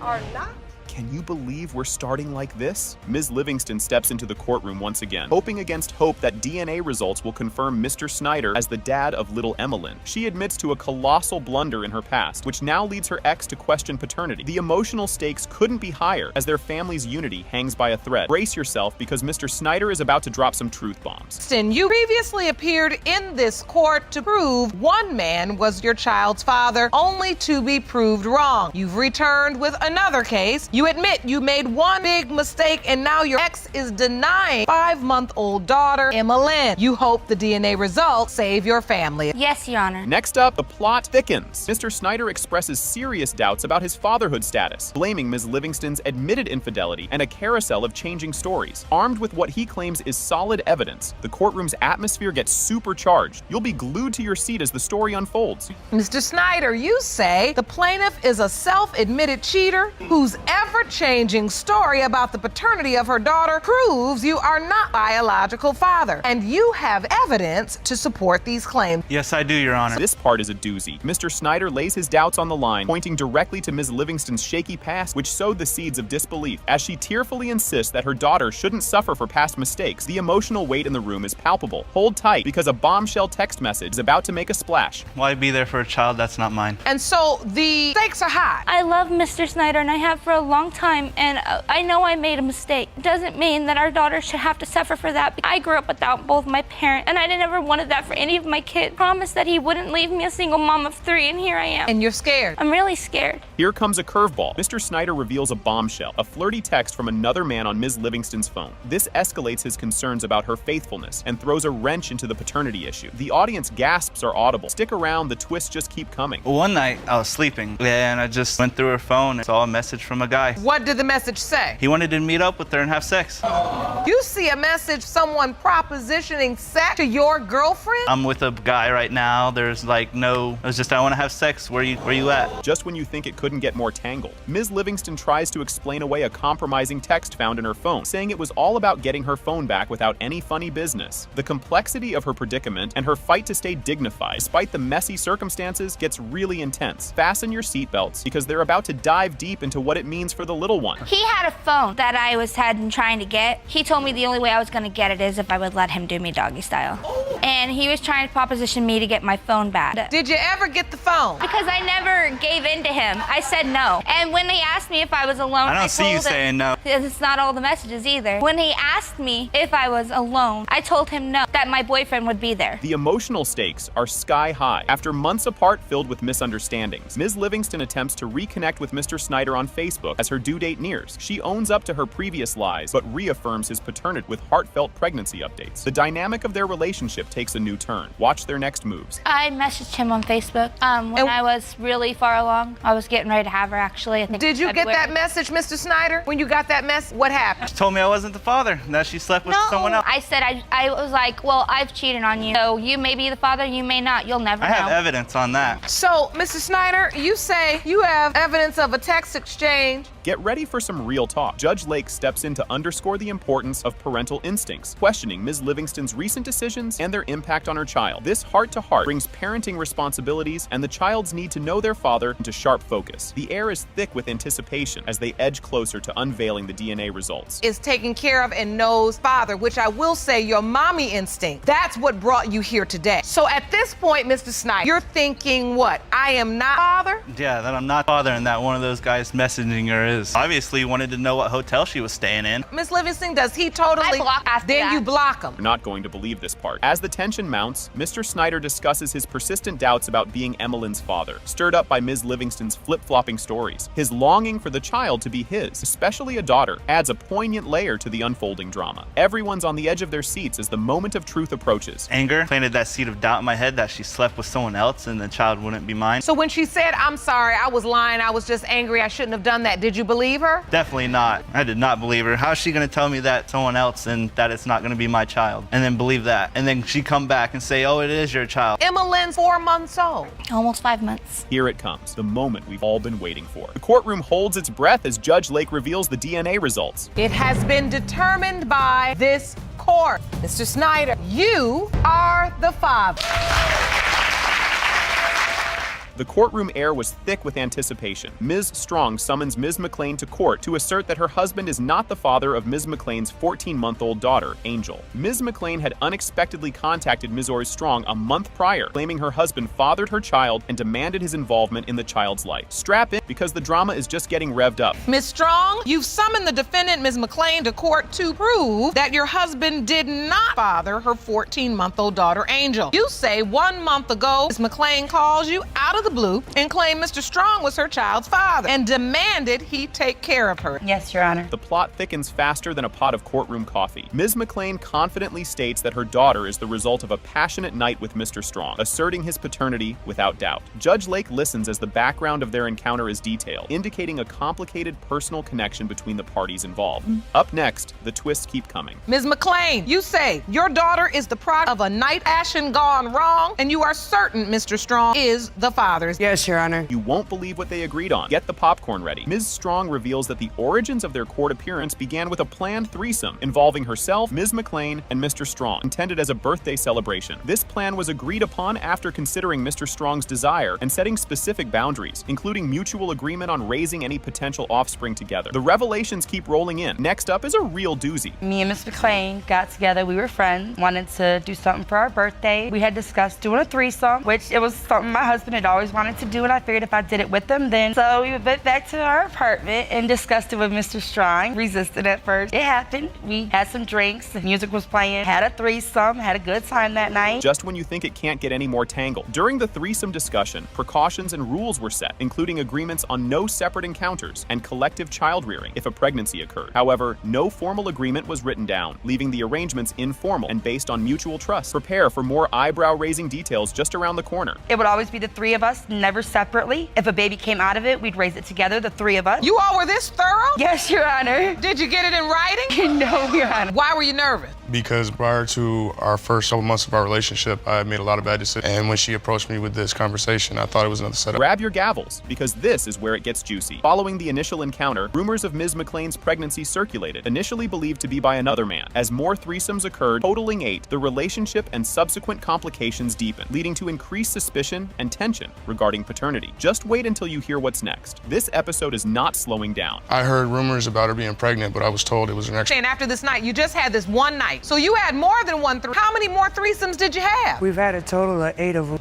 Are not. Can you believe we're starting like this? Ms. Livingston steps into the courtroom once again, hoping against hope that DNA results will confirm Mr. Snyder as the dad of little Emmeline. She admits to a colossal blunder in her past, which now leads her ex to question paternity. The emotional stakes couldn't be higher as their family's unity hangs by a thread. Brace yourself because Mr. Snyder is about to drop some truth bombs. You previously appeared in this court to prove one man was your child's father, only to be proved wrong. You've returned with another case. You admit you made one big mistake and now your ex is denying 5-month-old daughter, Emmeline. You hope the DNA results save your family. Yes, Your Honor. Next up, the plot thickens. Mr. Snyder expresses serious doubts about his fatherhood status, blaming Ms. Livingston's admitted infidelity and a carousel of changing stories. Armed with what he claims is solid evidence, the courtroom's atmosphere gets supercharged. You'll be glued to your seat as the story unfolds. Mr. Snyder, you say the plaintiff is a self-admitted cheater whose ever-changing story about the paternity of her daughter proves you are not biological father, and you have evidence to support these claims. Yes, I do, Your Honor. This part is a doozy. Mr. Snyder lays his doubts on the line, pointing directly to Ms. Livingston's shaky past, which sowed the seeds of disbelief. As she tearfully insists that her daughter shouldn't suffer for past mistakes, the emotional weight in the room is palpable. Hold tight, because a bombshell text message is about to make a splash. Why be there for a child that's not mine? And so the stakes are high. I love Mr. Snyder, and I have for a long long time, and I know I made a mistake. It doesn't mean that our daughter should have to suffer for that. I grew up without both my parents, and I never wanted that for any of my kids. I promised that he wouldn't leave me a single mom of 3, and here I am. And you're scared. I'm really scared. Here comes a curveball. Mr. Snyder reveals a bombshell, a flirty text from another man on Ms. Livingston's phone. This escalates his concerns about her faithfulness and throws a wrench into the paternity issue. The audience gasps are audible. Stick around, the twists just keep coming. Well, one night I was sleeping and I just went through her phone and saw a message from a guy. What did the message say? He wanted to meet up with her and have sex. You see a message, someone propositioning sex to your girlfriend? I'm with a guy right now. There's like no, it's just I want to have sex. Where you at? Just when you think it couldn't get more tangled, Ms. Livingston tries to explain away a compromising text found in her phone, saying it was all about getting her phone back without any funny business. The complexity of her predicament and her fight to stay dignified, despite the messy circumstances, gets really intense. Fasten your seatbelts because they're about to dive deep into what it means for the little one. He had a phone that I was trying to get. He told me the only way I was gonna get it is if I would let him do me doggy style. And he was trying to proposition me to get my phone back. Did you ever get the phone? Because I never gave in to him. I said no. And when he asked me if I was alone, I don't see you saying no. It's not all the messages either. When he asked me if I was alone, I told him no, that my boyfriend would be there. The emotional stakes are sky high. After months apart filled with misunderstandings, Ms. Livingston attempts to reconnect with Mr. Snyder on Facebook as her due date nears. She owns up to her previous lies, but reaffirms his paternity with heartfelt pregnancy updates. The dynamic of their relationship takes a new turn. Watch their next moves. I messaged him on Facebook when I was really far along. I was getting ready to have her, actually. I think Did you get that message, Mr. Snyder? When you got that message, what happened? She told me I wasn't the father, that she slept with someone else. I said, I was like, well, I've cheated on you. So you may be the father, you may not. You'll never know. I have evidence on that. So, Mr. Snyder, you say you have evidence of a text exchange. Get ready for some real talk. Judge Lake steps in to underscore the importance of parental instincts, questioning Ms. Livingston's recent decisions and their impact on her child. This heart-to-heart brings parenting responsibilities and the child's need to know their father into sharp focus. The air is thick with anticipation as they edge closer to unveiling the DNA results. Is taken care of and knows father, which I will say your mommy instinct. That's what brought you here today. So at this point, Mr. Snyder, you're thinking what? I am not father? Yeah, that I'm not father and that one of those guys messaging her is. Obviously wanted to know what hotel she was staying in. Miss Livingston, does he totally? I block after then that. You block him. You're not going to believe this part. As the tension mounts, Mr. Snyder discusses his persistent doubts about being Emmeline's father, stirred up by Ms. Livingston's flip-flopping stories. His longing for the child to be his, especially a daughter, adds a poignant layer to the unfolding drama. Everyone's on the edge of their seats as the moment of truth approaches. Anger planted that seed of doubt in my head that she slept with someone else and the child wouldn't be mine. So when she said, I'm sorry, I was lying, I was just angry, I shouldn't have done that, did you believe her? Definitely not. I did not believe her. How is she going to tell me that someone else and that it's not going to be my child? And then believe that. And then she come back and say, oh, it is your child. Emmeline's 4 months old. Almost 5 months. Here it comes, the moment we've all been waiting for. The courtroom holds its breath as Judge Lake reveals the DNA results. It has been determined by this court. Mr. Snyder, you are the father. The courtroom air was thick with anticipation. Ms. Strong summons Ms. McClain to court to assert that her husband is not the father of Ms. McClain's 14-month-old daughter, Angel. Ms. McClain had unexpectedly contacted Ms. Strong a month prior, claiming her husband fathered her child and demanded his involvement in the child's life. Strap in because the drama is just getting revved up. Ms. Strong, you've summoned the defendant, Ms. McClain, to court to prove that your husband did not father her 14-month-old daughter, Angel. You say 1 month ago, Ms. McClain calls you out of the blue and claimed Mr. Strong was her child's father and demanded he take care of her. Yes, Your Honor. The plot thickens faster than a pot of courtroom coffee. Ms. McClain confidently states that her daughter is the result of a passionate night with Mr. Strong, asserting his paternity without doubt. Judge Lake listens as the background of their encounter is detailed, indicating a complicated personal connection between the parties involved. Up next, the twists keep coming. Ms. McClain, you say your daughter is the product of a night passion gone wrong, and you are certain Mr. Strong is the father. Yes, Your Honor. You won't believe what they agreed on. Get the popcorn ready. Ms. Strong reveals that the origins of their court appearance began with a planned threesome involving herself, Ms. McClain, and Mr. Strong, intended as a birthday celebration. This plan was agreed upon after considering Mr. Strong's desire and setting specific boundaries, including mutual agreement on raising any potential offspring together. The revelations keep rolling in. Next up is a real doozy. Me and Ms. McClain got together. We were friends, wanted to do something for our birthday. We had discussed doing a threesome, which it was something my husband had always always wanted to do, and I figured if I did it with them, then. So we went back to our apartment and discussed it with Mr. Strong. Resisted at first. It happened. We had some drinks, the music was playing, had a threesome, had a good time that night. Just when you think it can't get any more tangled. During the threesome discussion, precautions and rules were set, including agreements on no separate encounters and collective child rearing if a pregnancy occurred. However, no formal agreement was written down, leaving the arrangements informal and based on mutual trust. Prepare for more eyebrow-raising details just around the corner. It would always be the three of us, never separately. If a baby came out of it, we'd raise it together, the three of us. You all were this thorough? Yes, Your Honor. Did you get it in writing? No, Your Honor. Why were you nervous? Because prior to our first couple months of our relationship, I made a lot of bad decisions. And when she approached me with this conversation, I thought it was another setup. Grab your gavels, because this is where it gets juicy. Following the initial encounter, rumors of Ms. McLean's pregnancy circulated, initially believed to be by another man. As more threesomes occurred, totaling 8, the relationship and subsequent complications deepened, leading to increased suspicion and tension regarding paternity. Just wait until you hear what's next. This episode is not slowing down. I heard rumors about her being pregnant, but I was told it was an extra. And after this night, you just had this one night. So you had more than one threesome. How many more threesomes did you have? We've had a total of 8 of them.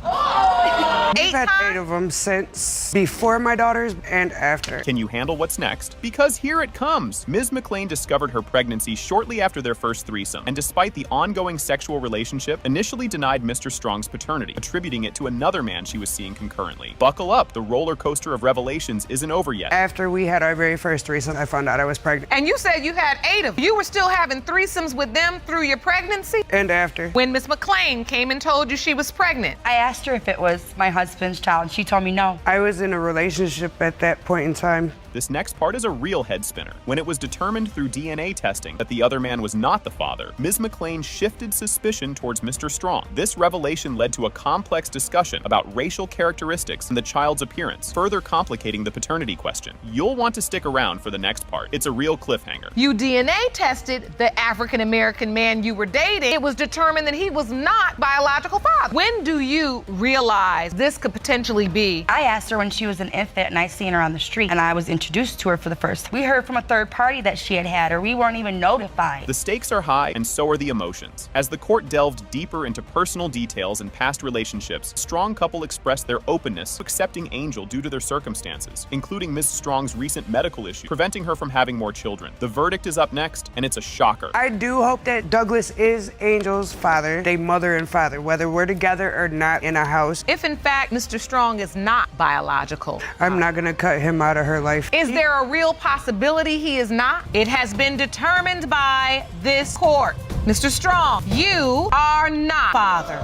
We've had 8 of them since before my daughters and after. Can you handle what's next? Because here it comes. Ms. McLean discovered her pregnancy shortly after their first threesome, and despite the ongoing sexual relationship, initially denied Mr. Strong's paternity, attributing it to another man she was seeing concurrently. Buckle up, the roller coaster of revelations isn't over yet. After we had our very first threesome, I found out I was pregnant. And you said you had 8 of them. You were still having threesomes with them through your pregnancy? And after. When Ms. McLean came and told you she was pregnant. I asked her if it was my husband's child, and she told me no. I was in a relationship at that point in time. This next part is a real head spinner. When it was determined through DNA testing that the other man was not the father, Ms. McLean shifted suspicion towards Mr. Strong. This revelation led to a complex discussion about racial characteristics and the child's appearance, further complicating the paternity question. You'll want to stick around for the next part. It's a real cliffhanger. You DNA tested the African-American man you were dating. It was determined that he was not biological father. When do you realize this could potentially be? I asked her when she was an infant and I seen her on the street and I was introduced to her for the first time. We heard from a third party that she had her. We weren't even notified. The stakes are high and so are the emotions. As the court delved deeper into personal details and past relationships, Strong couple expressed their openness to accepting Angel due to their circumstances, including Ms. Strong's recent medical issue, preventing her from having more children. The verdict is up next, and it's a shocker. I do hope that Douglas is Angel's father, they mother and father, whether we're together or not in a house. If in fact Mr. Strong is not biological, I'm not gonna cut him out of her life. Is there a real possibility he is not? It has been determined by this court. Mr. Strong, you are not father.